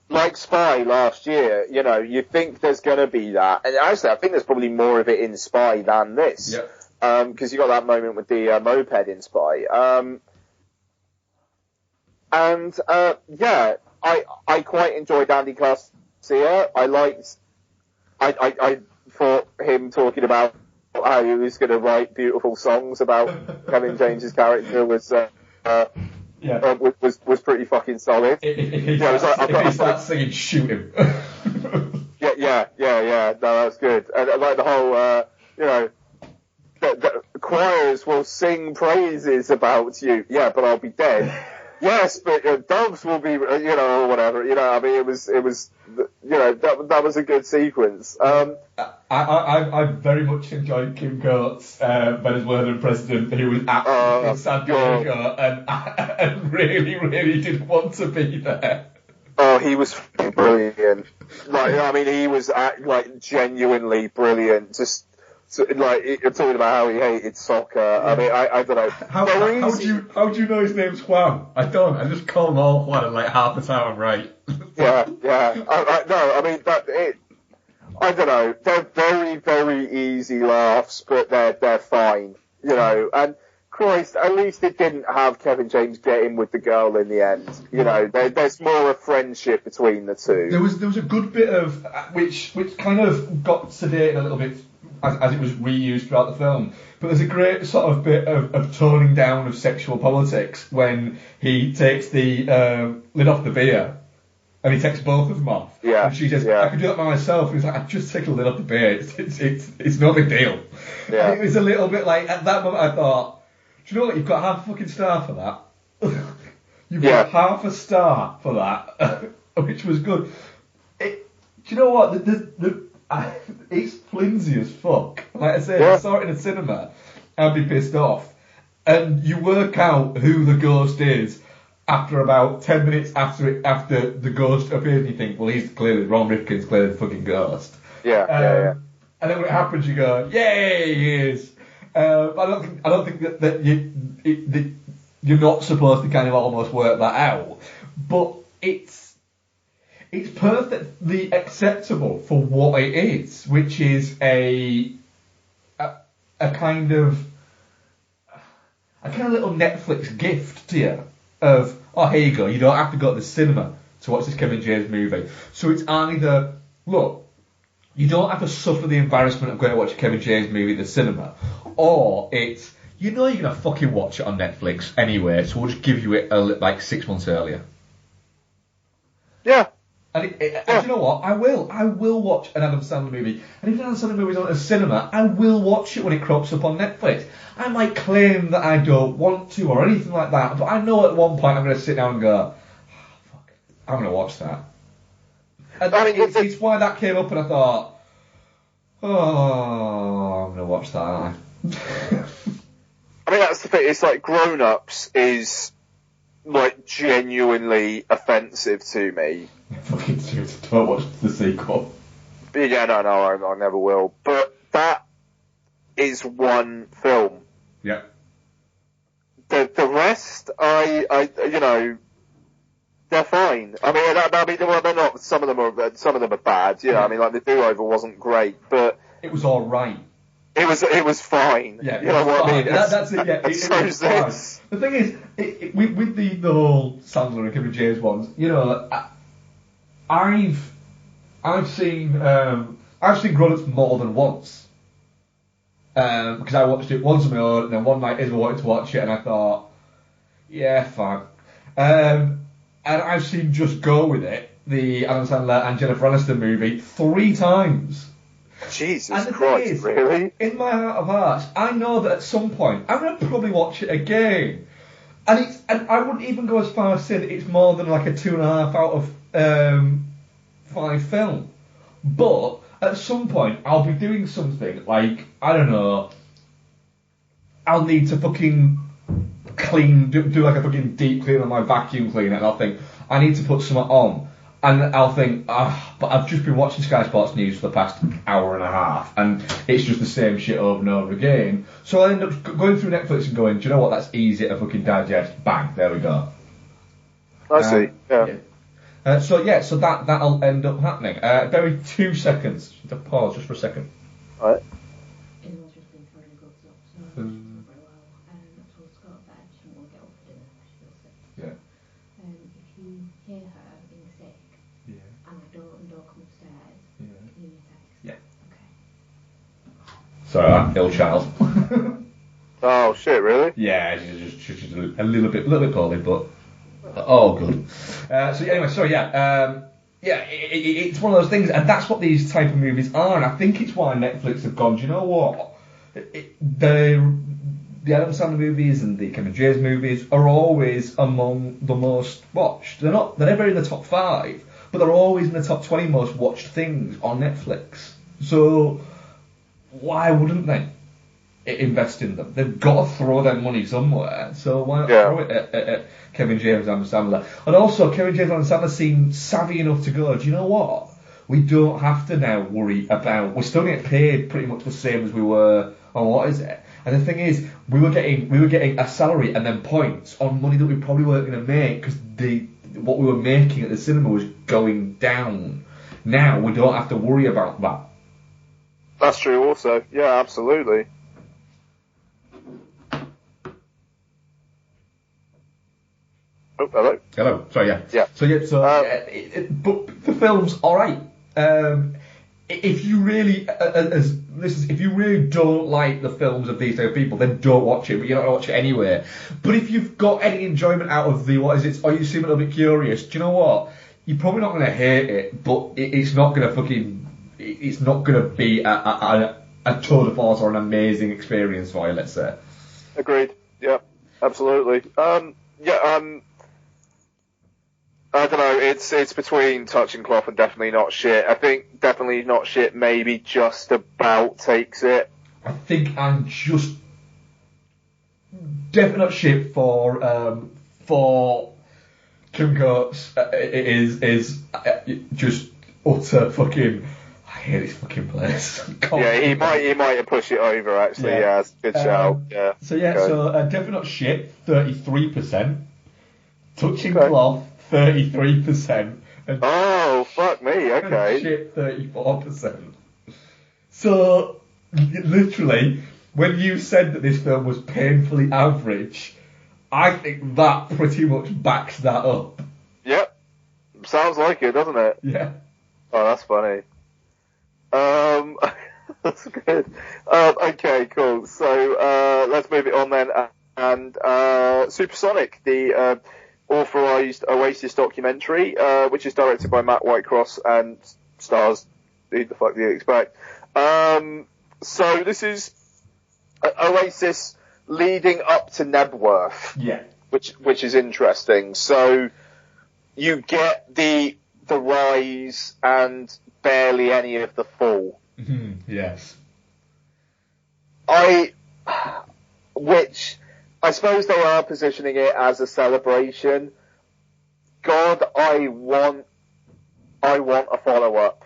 Like Spy last year, you think there's going to be that. And actually, I think there's probably more of it in Spy than this. Yeah. Because you got that moment with the moped in Spy. I quite enjoyed Andy Garcia. I thought him talking about how he was going to write beautiful songs about Kevin James's character was pretty fucking solid. If he starts singing, shoot him. Yeah. No, that's good. And like the whole, the choirs will sing praises about you. Yeah, but I'll be dead. Yes, but doves will be, or whatever. I mean, it was, that was a good sequence. I very much enjoyed Kim Coates, Venezuelan president, who was absolutely in San Diego and really, really didn't want to be there. Oh, he was brilliant. He was genuinely brilliant. Just talking about how he hated soccer. Yeah. I mean, I don't know. How do you know his name's Juan? I don't. I just call them all Juan, and half the time I'm right. Yeah. I don't know. They're very, very easy laughs, but they're fine. And Christ, at least it didn't have Kevin James get in with the girl in the end. There's more of friendship between the two. There was a good bit of which kind of got sedated a little bit as it was reused throughout the film. But there's a great sort of bit of toning down of sexual politics when he takes the lid off the beer and he takes both of them off. Yeah. And she says, I could do that by myself. And he's like, I just take the lid off the beer. It's no big deal. Yeah. And it was a little bit like, at that moment I thought, do you know what? You've got half a fucking star for that. You've got half a star for that, which was good. Do you know what? It's flimsy as fuck. Like I said, I saw it in a cinema. I'd be pissed off. And you work out who the ghost is after about 10 minutes after the ghost appears, and you think, well, Ron Rifkin's clearly the fucking ghost. Yeah. And then when it happens, you go, yay, he is. I don't think that you're not supposed to kind of almost work that out, but it's perfectly acceptable for what it is, which is a kind of little Netflix gift to you of, oh, here you go, you don't have to go to the cinema to watch this Kevin James movie. So it's either, look, you don't have to suffer the embarrassment of going to watch a Kevin James movie at the cinema, or it's, you're going to fucking watch it on Netflix anyway, so we'll just give you it 6 months earlier. Yeah. And you know what? I will watch an Adam Sandler movie. And if an Adam Sandler movie is on at a cinema, I will watch it when it crops up on Netflix. I might claim that I don't want to or anything like that, but I know at one point I'm going to sit down and go, fuck, I'm going to watch that. And it's why that came up and I thought, oh, I'm going to watch that, aren't I? I mean, that's the thing. It's like Grown Ups is genuinely offensive to me. Fucking serious. Don't watch the sequel. Yeah, no, I never will. But that is one film. Yeah. The rest, they're fine. I mean, they're not. Some of them are bad. I mean, the Do Over wasn't great, but it was all right. It was fine. Yeah, you know what I mean. That's it. Yeah, it was fine. The thing is, with the whole Sandler and Kevin James ones, I've seen Grown Ups more than once. Because I watched it once on my own, and then one night Isabel wanted to watch it, and I thought, yeah, fine. And I've seen Just Go With It, the Adam Sandler and Jennifer Aniston movie, 3 times. Jesus Christ, really? In my heart of hearts, I know that at some point I'm going to probably watch it again. And I wouldn't even go as far as saying it's more than like a 2.5 out of 5 film. But at some point I'll be doing something like, I don't know, I'll need to fucking do like a fucking deep clean on my vacuum cleaner, and I'll think, I need to put something on. And I'll think, but I've just been watching Sky Sports News for the past hour and a half, and it's just the same shit over and over again. So I end up going through Netflix and going, do you know what, that's easy to fucking digest. Bang, there we go. I see, yeah. So that'll end up happening. Very 2 seconds. To pause just for a second. Alright. Yeah. If you hear her being sick, and I don't come upstairs, can you text? Yeah. Okay. Sorry, that ill child. Oh shit, really? Yeah, she's a little bit poorly, but all good. So anyway, sorry, yeah. it's one of those things, and that's what these type of movies are, and I think it's why Netflix have gone, do you know what? The Adam Sandler movies and the Kevin James movies are always among the most watched. They're never in the top 5, but they're always in the top 20 most watched things on Netflix. So why wouldn't they invest in them? They've got to throw their money somewhere. So why not throw it at Kevin James and Adam Sandler? And also, Kevin James and Adam Sandler seem savvy enough to go, do you know what? We don't have to now worry about. We're still getting paid pretty much the same as we were on what is it? And the thing is, we were getting a salary and then points on money that we probably weren't going to make because what we were making at the cinema was going down. Now we don't have to worry about that. That's true. Also, yeah, absolutely. Oh, hello. Hello. Sorry, yeah. Yeah. But the film's all right. If you really, if you really don't like the films of these type of people, then don't watch it. But you're not gonna watch it anyway. But if you've got any enjoyment out of or you seem a little bit curious, do you know what? You're probably not gonna hate it, but it's not gonna it's not gonna be a tour de force or an amazing experience for you. Let's say. Agreed. Yeah. Absolutely. I don't know, it's between touching cloth and definitely not shit. I think definitely not shit maybe just about takes it. I think I'm just definitely not shit for Kim Coates. It is just utter fucking. I hate this fucking place. Yeah, he might have pushed it over actually. Yeah, good shout. Yeah. So definitely not shit. 33%. Touching cloth. 33%. Oh, fuck me, okay. Shit, 34%. So, literally, when you said that this film was painfully average, I think that pretty much backs that up. Yep. Sounds like it, doesn't it? Yeah. Oh, that's funny. That's good. Okay, cool. So, let's move it on then. And, Supersonic, the, authorised Oasis documentary, which is directed by Matt Whitecross and stars who the fuck do you expect? So this is Oasis leading up to Nebworth, which is interesting. So you get the rise and barely any of the fall. Yes. Which I suppose they are positioning it as a celebration. God, I want a follow-up.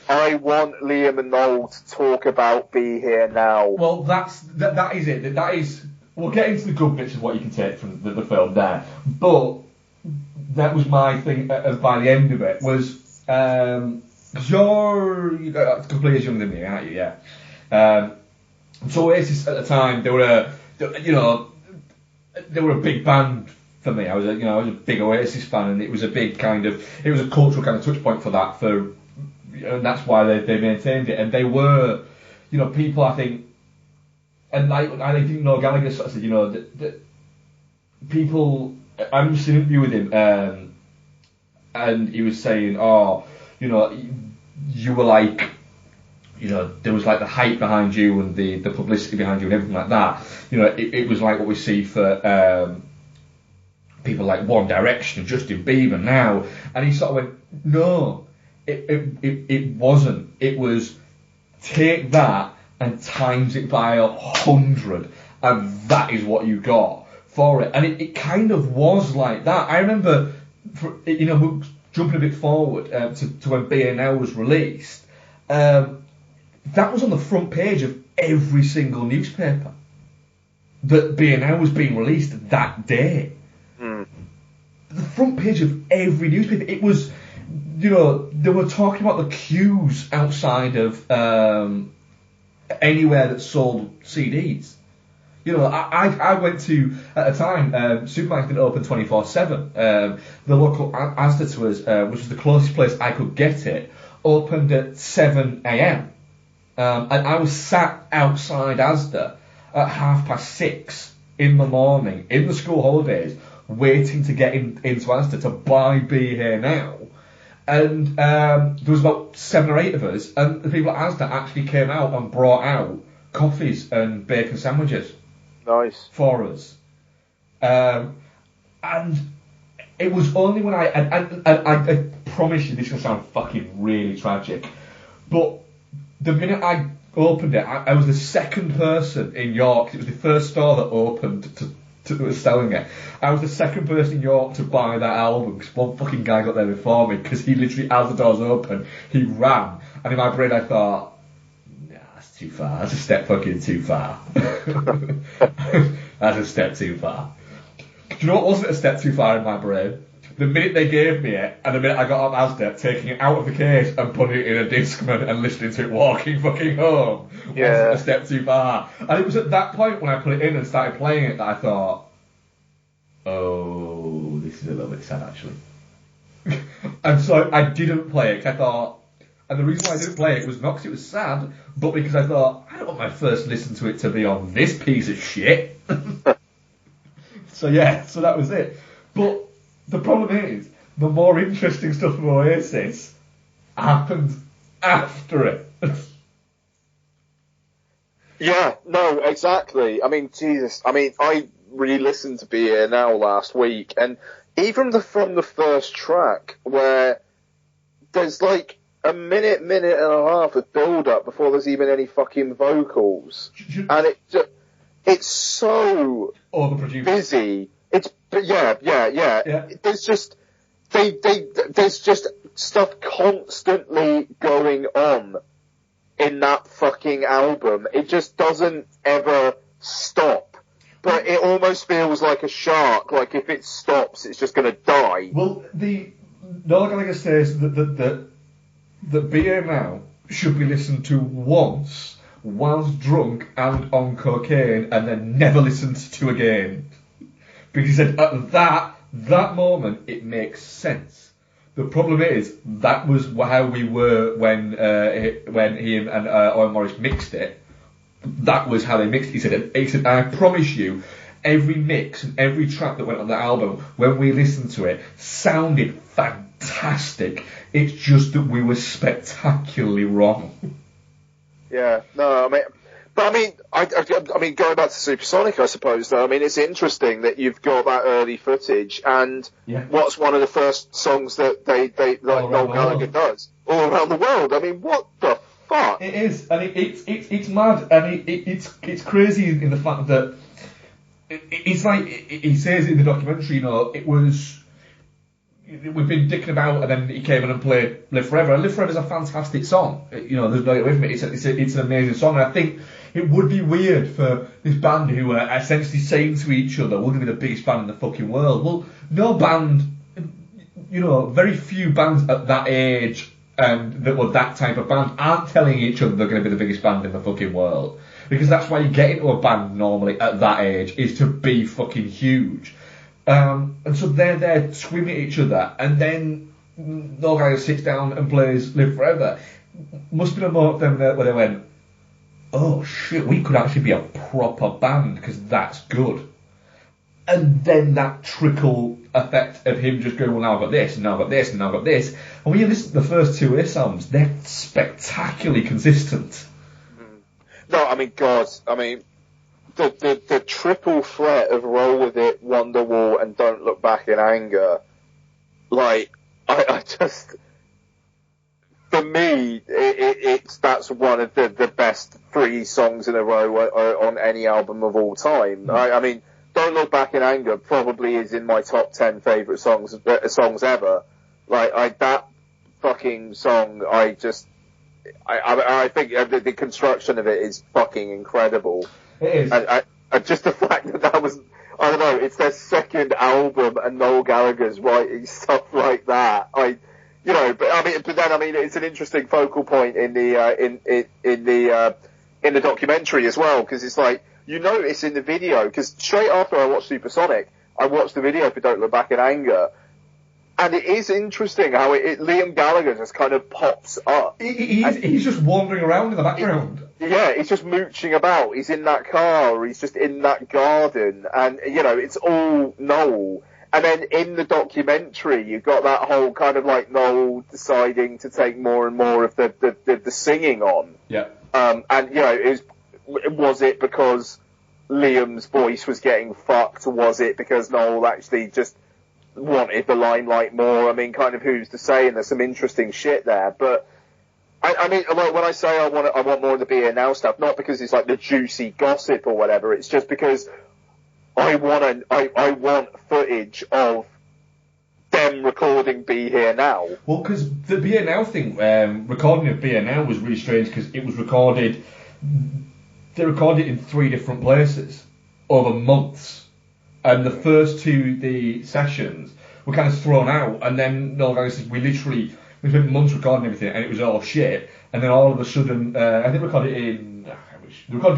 I want Liam and Noel to talk about Be Here Now. Well, that is it. That is. We'll get into the good bits of what you can take from the film there, but that was my thing. By the end of it, was because you're a couple of years younger than me, aren't you? Yeah. So Oasis at the time, they were a big band for me. I was a big Oasis fan, and it was a big it was a cultural kind of touch point for that. And that's why they maintained it. And they were, people I think, and I think Noel Gallagher sort of said, that people. I remember an interview with him, and he was saying, you were like. There was like the hype behind you and the publicity behind you and everything like that. It was like what we see for people like One Direction and Justin Bieber now. And he sort of went, no, it wasn't. It was take that and times it by 100, and that is what you got for it. And it kind of was like that. I remember, jumping a bit forward to when Be Here Now was released. That was on the front page of every single newspaper that Be Here Now was being released that day. The front page of every newspaper. It was, they were talking about the queues outside of anywhere that sold CDs. I went to, at the time, supermarkets didn't open 24/7. The local Asda to us, which was the closest place I could get it, opened at 7 a.m. And I was sat outside Asda at 6:30 in the morning, in the school holidays, waiting to get into Asda to buy Be Here Now. And there was about 7 or 8 of us, and the people at Asda actually came out and brought out coffees and bacon sandwiches. Nice. For us. And it was only when I promise you this is going to sound fucking really tragic, but the minute I opened it, I was the second person in York. It was the first store that opened to was selling it. I was the second person in York to buy that album because one fucking guy got there before me because he literally, as the doors opened, he ran. And in my brain I thought, nah, that's too far. That's a step fucking too far. That's a step too far. Do you know what wasn't a step too far in my brain? The minute they gave me it, and the minute I got up Asda, taking it out of the case and putting it in a Discman and listening to it walking fucking home, wasn't a step too far. And it was at that point when I put it in and started playing it that I thought, oh, this is a little bit sad actually. And so I didn't play it 'cause I thought, and the reason why I didn't play it was not because it was sad, but because I thought, I don't want my first listen to it to be on this piece of shit. So that was it. But the problem is, the more interesting stuff from Oasis happened after it. Yeah, no, exactly. I mean, Jesus. I mean, I re-listened to Be Here Now last week, and even from the first track, where there's like a minute and a half of build-up before there's even any fucking vocals, and it's so busy. Yeah. There's just there's just stuff constantly going on in that fucking album. It just doesn't ever stop. But it almost feels like a shark. Like if it stops, it's just going to die. Well, Noel Gallagher says that Be Here Now should be listened to once whilst drunk and on cocaine, and then never listened to again. Because he said at that moment it makes sense. The problem is that was how we were when he and Owen Morris mixed it. That was how they mixed it. He said, I promise you, every mix and every track that went on the album, when we listened to it, sounded fantastic. It's just that we were spectacularly wrong. Yeah, no, I mean, going back to Supersonic, I suppose, though, I mean, it's interesting that you've got that early footage, and what's one of the first songs that they like Noel Gallagher does? All Around the World. I mean, what the fuck? It is, and it's mad, and it's crazy in the fact that it's like, he says in the documentary, you know, we've been dicking about, and then he came in and played Live Forever. And Live Forever is a fantastic song. You know, there's no getting away from it. It's an amazing song. And I think it would be weird for this band who are essentially saying to each other, we're going to be the biggest band in the fucking world. Well, no band, you know, very few bands at that age that were that type of band aren't telling each other they're going to be the biggest band in the fucking world. Because that's why you get into a band normally at that age, is to be fucking huge. And so they're there swimming at each other, and then Noel Gallagher sits down and plays Live Forever. Must have been a moment then where they went, oh shit, we could actually be a proper band because that's good. And then that trickle effect of him just going, well, now I've got this, and now I've got this, and now I've got this. And when you listen to the first two Oasis albums, they're spectacularly consistent. No, I mean, God, I mean, the triple threat of Roll With It, Wonderwall, and Don't Look Back in Anger, like, I just, for me, that's one of the best 3 songs in a row on any album of all time. I mean, Don't Look Back in Anger probably is in my top 10 favourite songs ever. Like, that fucking song, I think the construction of it is fucking incredible. It is. And just the fact that was, I don't know, it's their second album and Noel Gallagher's writing stuff like that. But it's an interesting focal point in the documentary as well, because it's like, you notice in the video, because straight after I watched Supersonic, I watched the video for Don't Look Back in Anger. And it is interesting how Liam Gallagher just kind of pops up. He's just wandering around in the background. He's just mooching about. He's in that car, or he's just in that garden, and you know, it's all Noel. And then in the documentary, you got that whole kind of like Noel deciding to take more and more of the singing on. Yeah. And, you know, was it because Liam's voice was getting fucked, or was it because Noel actually just wanted the limelight more? I mean, kind of who's to say, and there's some interesting shit there. But, I mean, like, when I say I want more of the Be Here Now stuff, not because it's like the juicy gossip or whatever, it's just because I want footage of them recording Be Here Now. Well, because the Be Here Now thing, recording of Be Here Now was really strange because it was recorded. They recorded it in 3 different places over months, and the first 2 the sessions were kind of thrown out, and then Noel Gallagher said we spent months recording everything, and it was all shit, and then all of a sudden, I think they recorded it in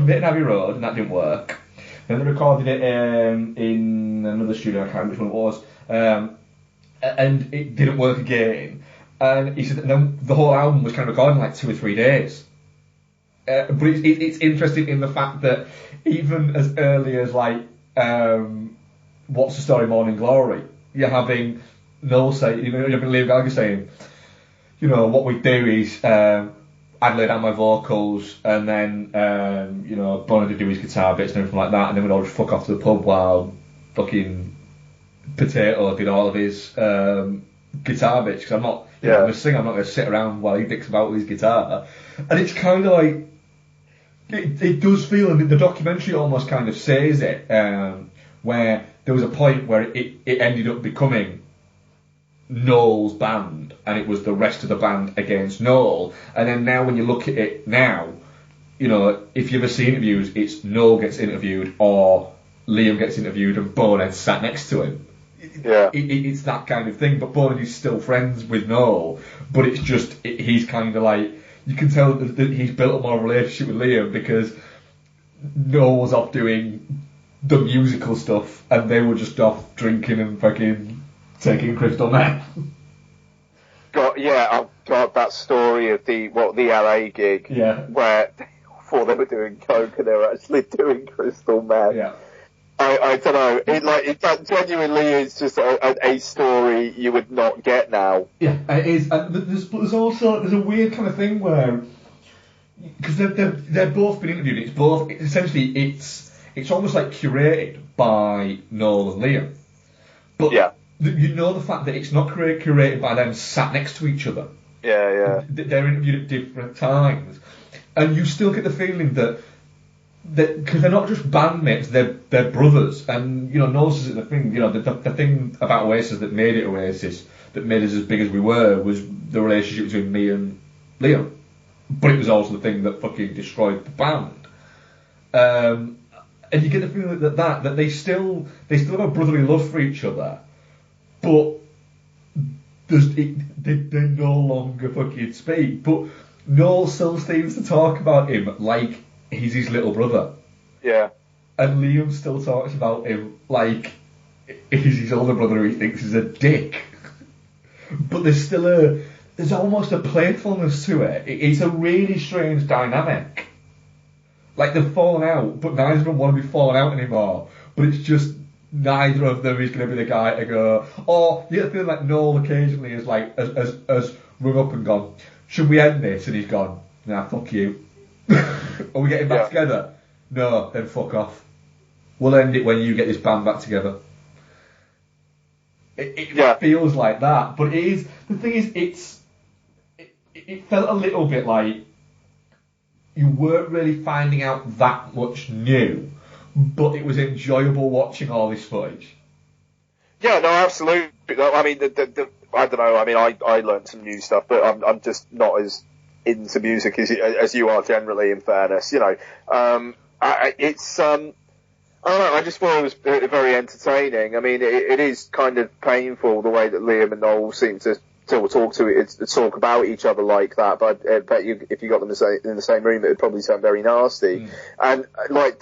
Bit Abbey Road, and that didn't work. Then they recorded it in another studio, I can't remember which one it was, and it didn't work again. And he said that then the whole album was kind of recorded in like 2 or 3 days. But it's interesting in the fact that even as early as like What's the Story, Morning Glory, you're having Noel say, you know, you're having Liam Gallagher saying, you know, what we do is I'd lay down my vocals, and then you know, Bonner would do his guitar bits and everything like that, and then we'd all just fuck off to the pub while fucking Potato did all of his guitar bits, because I'm not, you know, I'm going to sing, I'm not going to sit around while he dicks about with his guitar. And it's kind of like, it does feel, and the documentary almost kind of says it, where there was a point where it ended up becoming Noel's band, and it was the rest of the band against Noel. And then now when you look at it now, you know, if you ever see interviews, it's Noel gets interviewed or Liam gets interviewed and Bonehead's sat next to him. Yeah. It's that kind of thing, but Bonehead is still friends with Noel, but it's just, he's kind of like, you can tell that he's built a more relationship with Liam because Noel was off doing the musical stuff and they were just off drinking and fucking taking crystal meth. I've got that story of the LA gig, where before they were doing coke and they were actually doing crystal meth. Yeah. I don't know. That genuinely is just a story you would not get now. Yeah, it is. And there's a weird kind of thing where, because they've both been interviewed. It's almost like curated by Noel and Liam. But you know the fact that it's not curated by them sat next to each other. Yeah. They're interviewed at different times, and you still get the feeling that because they're not just bandmates, they're brothers. And you know, Noel says the thing. You know, the thing about Oasis that made it Oasis, that made us as big as we were, was the relationship between me and Liam. But it was also the thing that fucking destroyed the band. And you get the feeling that they still have a brotherly love for each other, but they no longer fucking speak. But Noel still seems to talk about him like he's his little brother. Yeah. And Liam still talks about him like he's his older brother who he thinks is a dick. But there's almost a playfulness to it. It's a really strange dynamic. Like, they've fallen out, but neither of them want to be fallen out anymore. But it's just neither of them is going to be the guy to go. Or you get the feeling like Noel occasionally is like, has rung up and gone, should we end this? And he's gone, nah, fuck you. Are we getting back together? No, then fuck off. We'll end it when you get this band back together. It feels like that, but it is. The thing is, it felt a little bit like you weren't really finding out that much new, but it was enjoyable watching all this footage. Yeah, no, absolutely. I mean, I don't know. I mean, I learned some new stuff, but I'm just not as into music as you are generally. In fairness, you know, I don't know, I just thought it was very entertaining. I mean, it is kind of painful the way that Liam and Noel seem to talk about each other like that, but I bet you if you got them in the same room, it would probably sound very nasty. And like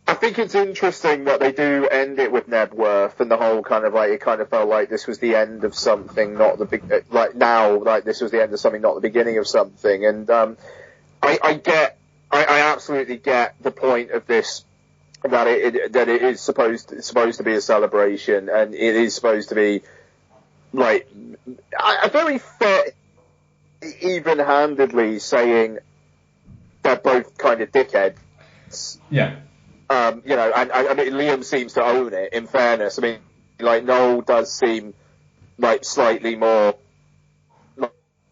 I think it's interesting that they do end it with Nebworth and the whole kind of like, it kind of felt like this was the end of something, not the big, like now, like this was the end of something, not the beginning of something. And I absolutely get the point of this that it is supposed to be a celebration, and it is supposed to be like a very fair, even-handedly saying they're both kind of dickheads. Yeah. You know, and I mean, Liam seems to own it, in fairness. I mean, like, Noel does seem, like, slightly more,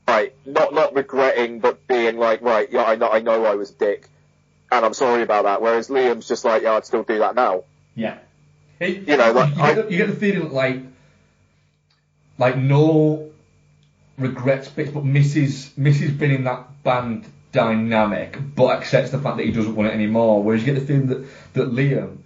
like, not regretting, but being like, right, yeah, I know I was a dick, and I'm sorry about that, whereas Liam's just like, yeah, I'd still do that now. Yeah. You know, like, you get the feeling like Noel regrets bits, but misses being in that band dynamic, but accepts the fact that he doesn't want it anymore. Whereas you get the feeling that Liam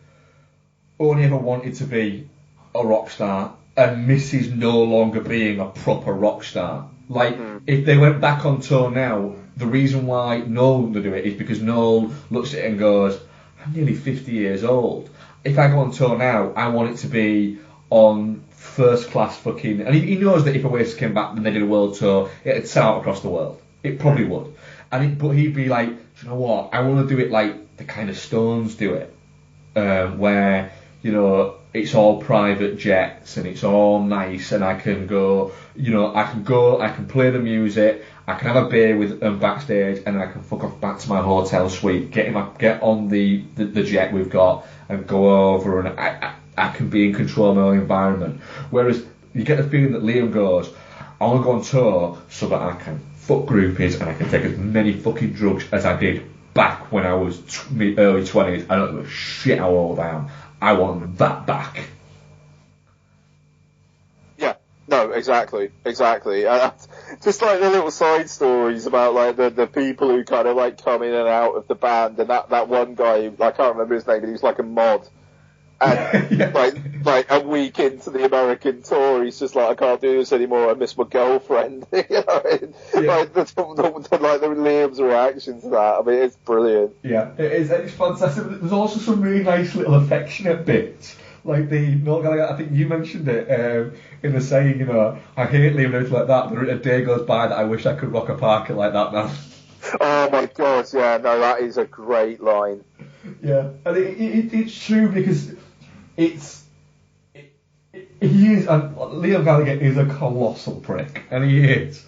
only ever wanted to be a rock star and misses no longer being a proper rock star. Like, if they went back on tour now, the reason why Noel would do it is because Noel looks at it and goes, I'm nearly 50 years old. If I go on tour now, I want it to be on first class fucking... And he knows that if Oasis came back and they did a world tour, it'd sell out across the world. It probably would. But he'd be like, you know what, I want to do it like the kind of Stones do it, where, you know, it's all private jets and it's all nice, and I can go, I can play the music, I can have a beer with them backstage, and then I can fuck off back to my hotel suite, get on the jet we've got, and go over, and I can be in control of my own environment. Whereas you get the feeling that Liam goes, I want to go on tour so that I can fuck groupies and I can take as many fucking drugs as I did back when I was early 20s. I don't give a shit how old I am. I want that back. Yeah, no, exactly. Just like the little side stories about like the people who kind of like come in and out of the band, and that one guy, I can't remember his name, but he was like a mod. And Yeah. like a week into the American tour, he's just like, I can't do this anymore. I miss my girlfriend. You know, like the Liam's reaction to that. I mean, it's brilliant. Yeah, it's fantastic. There's also some really nice little affectionate bits, like I think you mentioned it in the saying, I hate Liam and everything like that. But a day goes by that I wish I could rock a party like that now. Oh my god, yeah, no, that is a great line. Yeah, and it's true because Liam Gallagher is a colossal prick, and he is.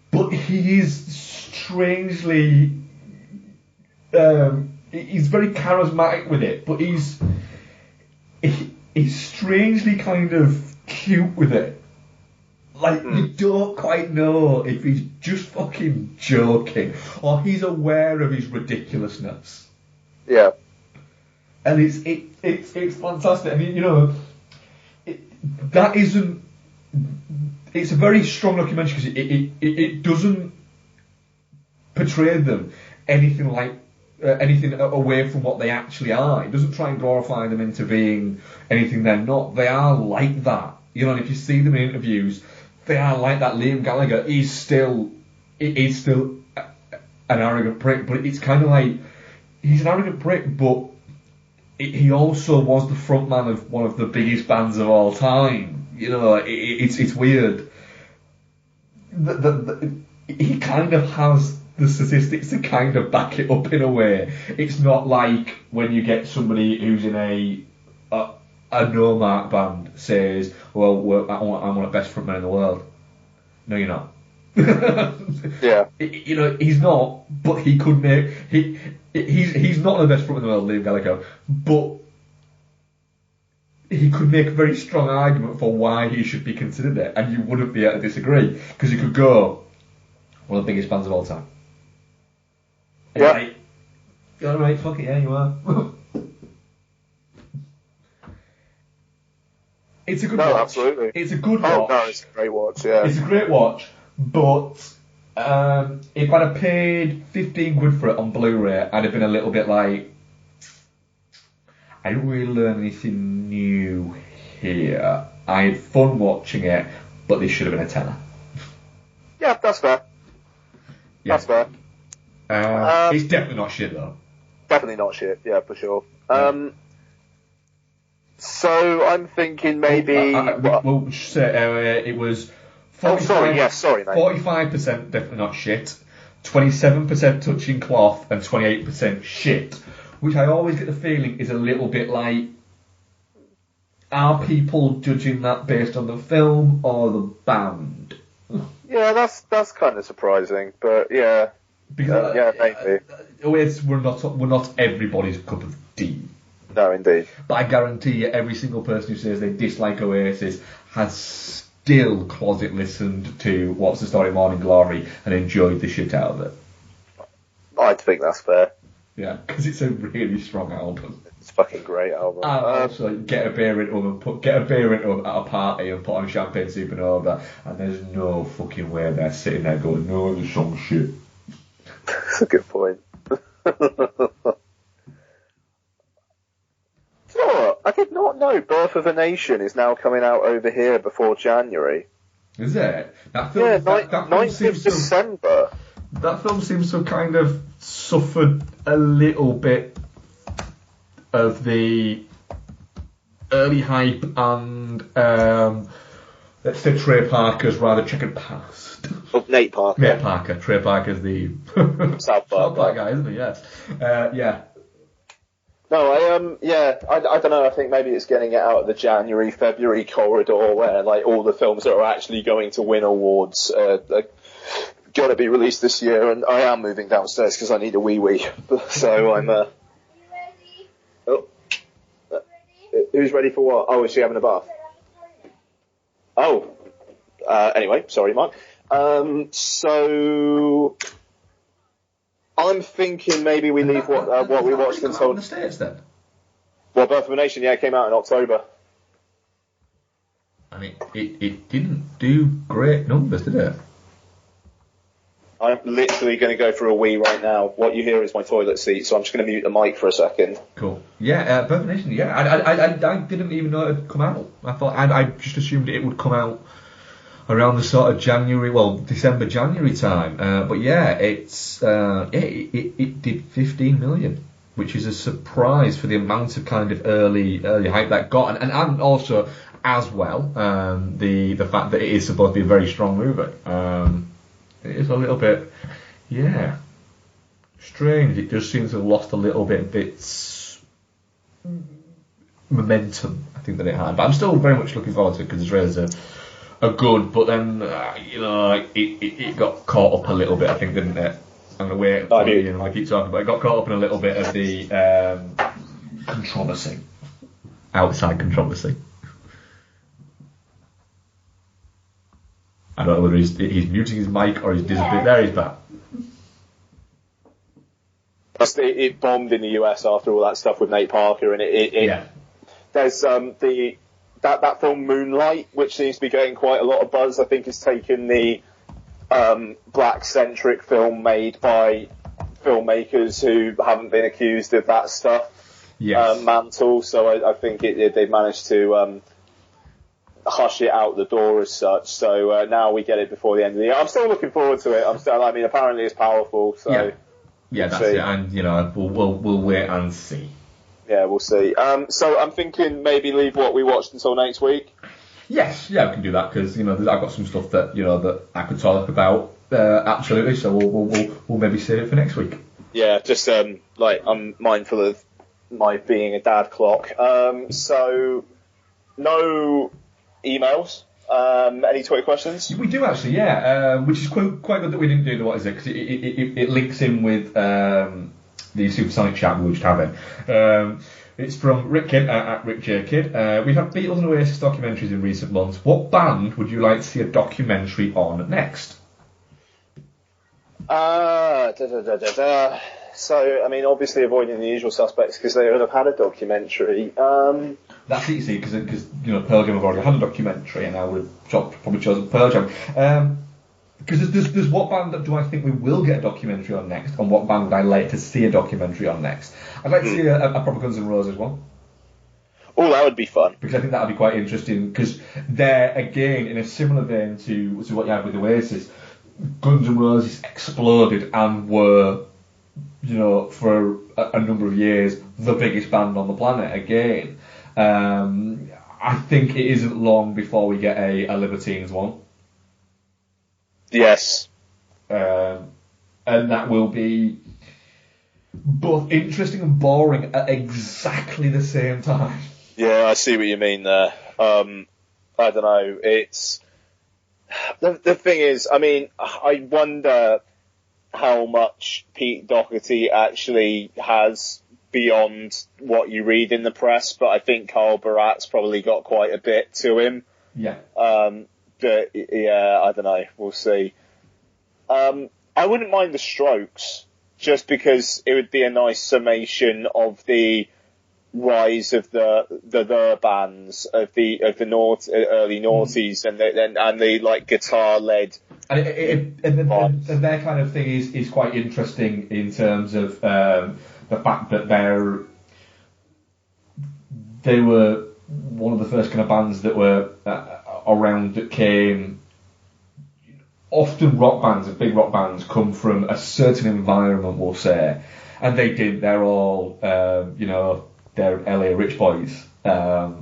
But he is strangely, he's very charismatic with it, but he's strangely kind of cute with it. Like, you don't quite know if he's just fucking joking, or he's aware of his ridiculousness. Yeah. And it's fantastic. I mean, that isn't. It's a very strong documentary because it doesn't portray them anything like anything away from what they actually are. It doesn't try and glorify them into being anything they're not. They are like that. And if you see them in interviews, they are like that. Liam Gallagher is still an arrogant prick, but it's kind of like he's an arrogant prick, but he also was the frontman of one of the biggest bands of all time. It's weird. He kind of has the statistics to kind of back it up in a way. It's not like when you get somebody who's in a no-mark band says, well, I'm one of the best frontmen in the world. No, you're not. Yeah. He's not, but he could make... He's not the best frontman in the world, Liam Gallagher, but he could make a very strong argument for why he should be considered it, and you wouldn't be able to disagree, because he could go, one of the biggest bands of all time. And yeah. Like, you're alright, fuck it, yeah, you are. It's a good watch. Absolutely. It's a good watch. Oh, no, it's a great watch, yeah. It's a great watch, but if I'd have paid 15 quid for it on Blu-ray, I'd have been a little bit like, I didn't really learn anything new here. I had fun watching it, but this should have been a tenner. Yeah, that's fair. Yeah. That's fair. It's definitely not shit, though. Definitely not shit, yeah, for sure. So I'm thinking maybe... We'll just say it was... 45, sorry, mate. 45% definitely not shit, 27% touching cloth, and 28% shit. which I always get the feeling is a little bit like, are people judging that based on the film or the band? Yeah, that's kind of surprising, but yeah. Because yeah, maybe. Oasis were not everybody's cup of tea. No, indeed. But I guarantee you, every single person who says they dislike Oasis has still closet listened to What's the Story, Morning Glory, and enjoyed the shit out of it. I think that's fair. Yeah, because it's a really strong album. It's a fucking great album. And also, get a beer into them at a party and put on Champagne Supernova, and there's no fucking way they're sitting there going, no, the song's shit. That's a good point. You know what? I did not know Birth of a Nation is now coming out over here before January. Is it? That film, Yeah, that film 9th of December. That film seems to have kind of suffered a little bit of the early hype and, let's say, Trey Parker's rather checkered past. Oh, Nate Parker. Nate Parker. Trey Parker's the South Park guy, isn't he? Yes. Yeah. No, I don't know. I think maybe it's getting it out of the January-February corridor where, like, all the films that are actually going to win awards are going to be released this year, and I am moving downstairs because I need a wee. So I'm, Are you ready? Oh. Ready? Who's ready for what? Oh, is she having a bath? Oh. Anyway, sorry, Mike. So I'm thinking maybe we leave what we watched until in the States then. Well, Birth of a Nation, yeah, it came out in October. And it didn't do great numbers, did it? I'm literally going to go for a wee right now. What you hear is my toilet seat, so I'm just going to mute the mic for a second. Cool. Yeah, Birth of a Nation. Yeah, I didn't even know it had come out. I just assumed it would come out around the sort of December, January time. But yeah, it did 15 million, which is a surprise for the amount of kind of early hype that got, and also as well the fact that it is supposed to be a very strong movie. It is a little bit, yeah, strange. It just seems to have lost a little bit of its momentum, I think, that it had. But I'm still very much looking forward to it because it's really a good, but then, it got caught up a little bit, I think, didn't it? I'm going to wait for you, and I keep talking, but it got caught up in a little bit of the controversy. Outside controversy. I don't know whether he's muting his mic or he's disappeared. There he's back. It bombed in the US after all that stuff with Nate Parker, and there's that film Moonlight, which seems to be getting quite a lot of buzz. I think has taken the black-centric film made by filmmakers who haven't been accused of that stuff mantle. So I think they've managed to hush it out the door as such. So now we get it before the end of the year. I'm still looking forward to it. Apparently it's powerful. So yeah, that's it. And we'll wait and see. Yeah, we'll see. So I'm thinking maybe leave what we watched until next week. Yes, yeah, we can do that because I've got some stuff that that I could talk about. Absolutely. So we'll maybe save it for next week. Yeah, just I'm mindful of my being a dad clock. So no emails. Any Twitter questions? We do actually, yeah. Which is quite good that we didn't do the what is it because it links in with the Supersonic chat we were just having. It's from Rick Kidd at Rick J Kidd. We've had Beatles and Oasis documentaries in recent months. What band would you like to see a documentary on next? So, obviously avoiding the usual suspects because they would have had a documentary. That's it, you see, because Pearl Jam have already had a documentary, and I would have probably chosen Pearl Jam. Because there's what band that do I think we will get a documentary on next, and what band would I like to see a documentary on next? I'd like to see a proper Guns N' Roses one. Oh, that would be fun. Because I think that would be quite interesting, because they're, again, in a similar vein to what you had with Oasis, Guns N' Roses exploded and were, for a number of years, the biggest band on the planet again. I think it isn't long before we get a Libertines one. Yes. And that will be both interesting and boring at exactly the same time. Yeah, I see what you mean there. I don't know. It's the thing is, I mean, I wonder how much Pete Doherty actually has beyond what you read in the press, but I think Carl Barat's probably got quite a bit to him. Yeah. But yeah, I don't know. We'll see. I wouldn't mind the Strokes, just because it would be a nice summation of the rise of the bands of the early noughties and the like guitar led. And their kind of thing is quite interesting in terms of the fact that they were one of the first kind of bands that were around that came. Often rock bands and big rock bands come from a certain environment, we'll say, and they did. They're all, they're LA rich boys that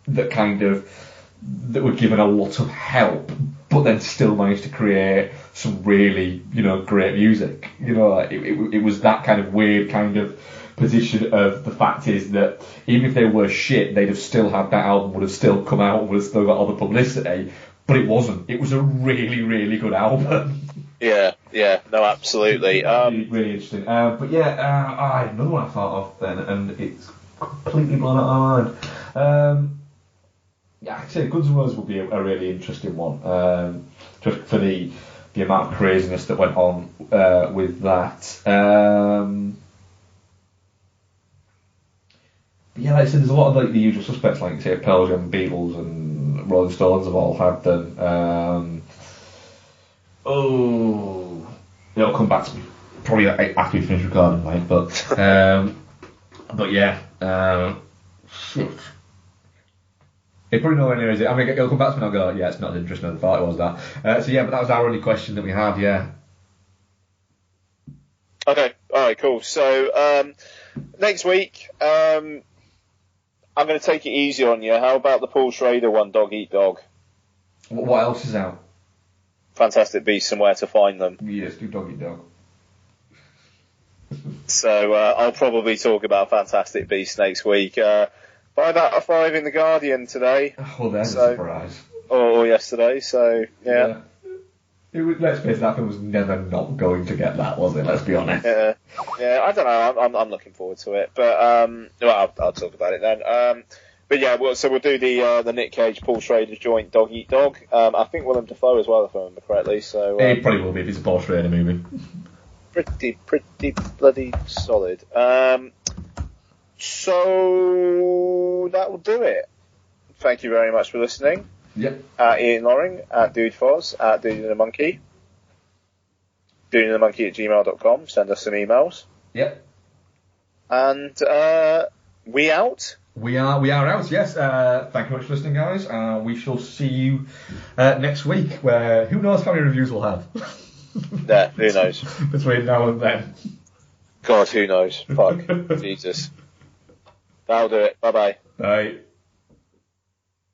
were given a lot of help, but then still managed to create some really, great music. It was that kind of weird kind of position of the fact is that even if they were shit, they'd have still had that album, would have still come out, would have still got all the publicity. But it wasn't. It was a really, really good album. Yeah, no, absolutely. Really interesting. But yeah, I had another one I thought of then, and it's completely blown out my mind. Yeah, I'd say Guns N' Roses would be a really interesting one, just for the amount of craziness that went on with that. But yeah, like I said, there's a lot of like the usual suspects, like say Pearl Jam, Beatles, and Rolling Stones have all had them. It'll come back to me probably after we finish recording, right? But yeah, shit. It's probably nowhere near, is it? I mean, it'll come back to me and I'll go, yeah, it's not as interesting as I thought it was that. So yeah, but that was our only question that we had, yeah. Okay, alright, cool. So, next week, I'm going to take it easy on you. How about the Paul Schrader one, Dog Eat Dog? What else is out? Fantastic Beasts and Where to Find Them. Yes, do Dog Eat Dog. So I'll probably talk about Fantastic Beasts next week. 5 out of 5 in The Guardian today. Oh, there's a surprise. Or yesterday, so yeah. Let's face it, that film was never not going to get that, was it? Let's be honest. Yeah, I don't know. I'm looking forward to it, but I'll talk about it then. But yeah, we'll do the Nick Cage, Paul Schrader joint, Dog Eat Dog. I think Willem Dafoe as well, if I remember correctly. So it probably will be if it's a Paul Schrader movie. Pretty bloody solid. So that will do it. Thank you very much for listening. Yep. Ian Loring, at DudeFoz, at Dude and the Monkey. dudeandthemonkey@gmail.com. Send us some emails. Yep. And we out? We are out, yes. Thank you very much for listening, guys. We shall see you next week, where who knows how many reviews we'll have. Yeah, who knows? Between now and then. God, who knows? Fuck. Jesus. That'll do it. Bye-bye. Bye.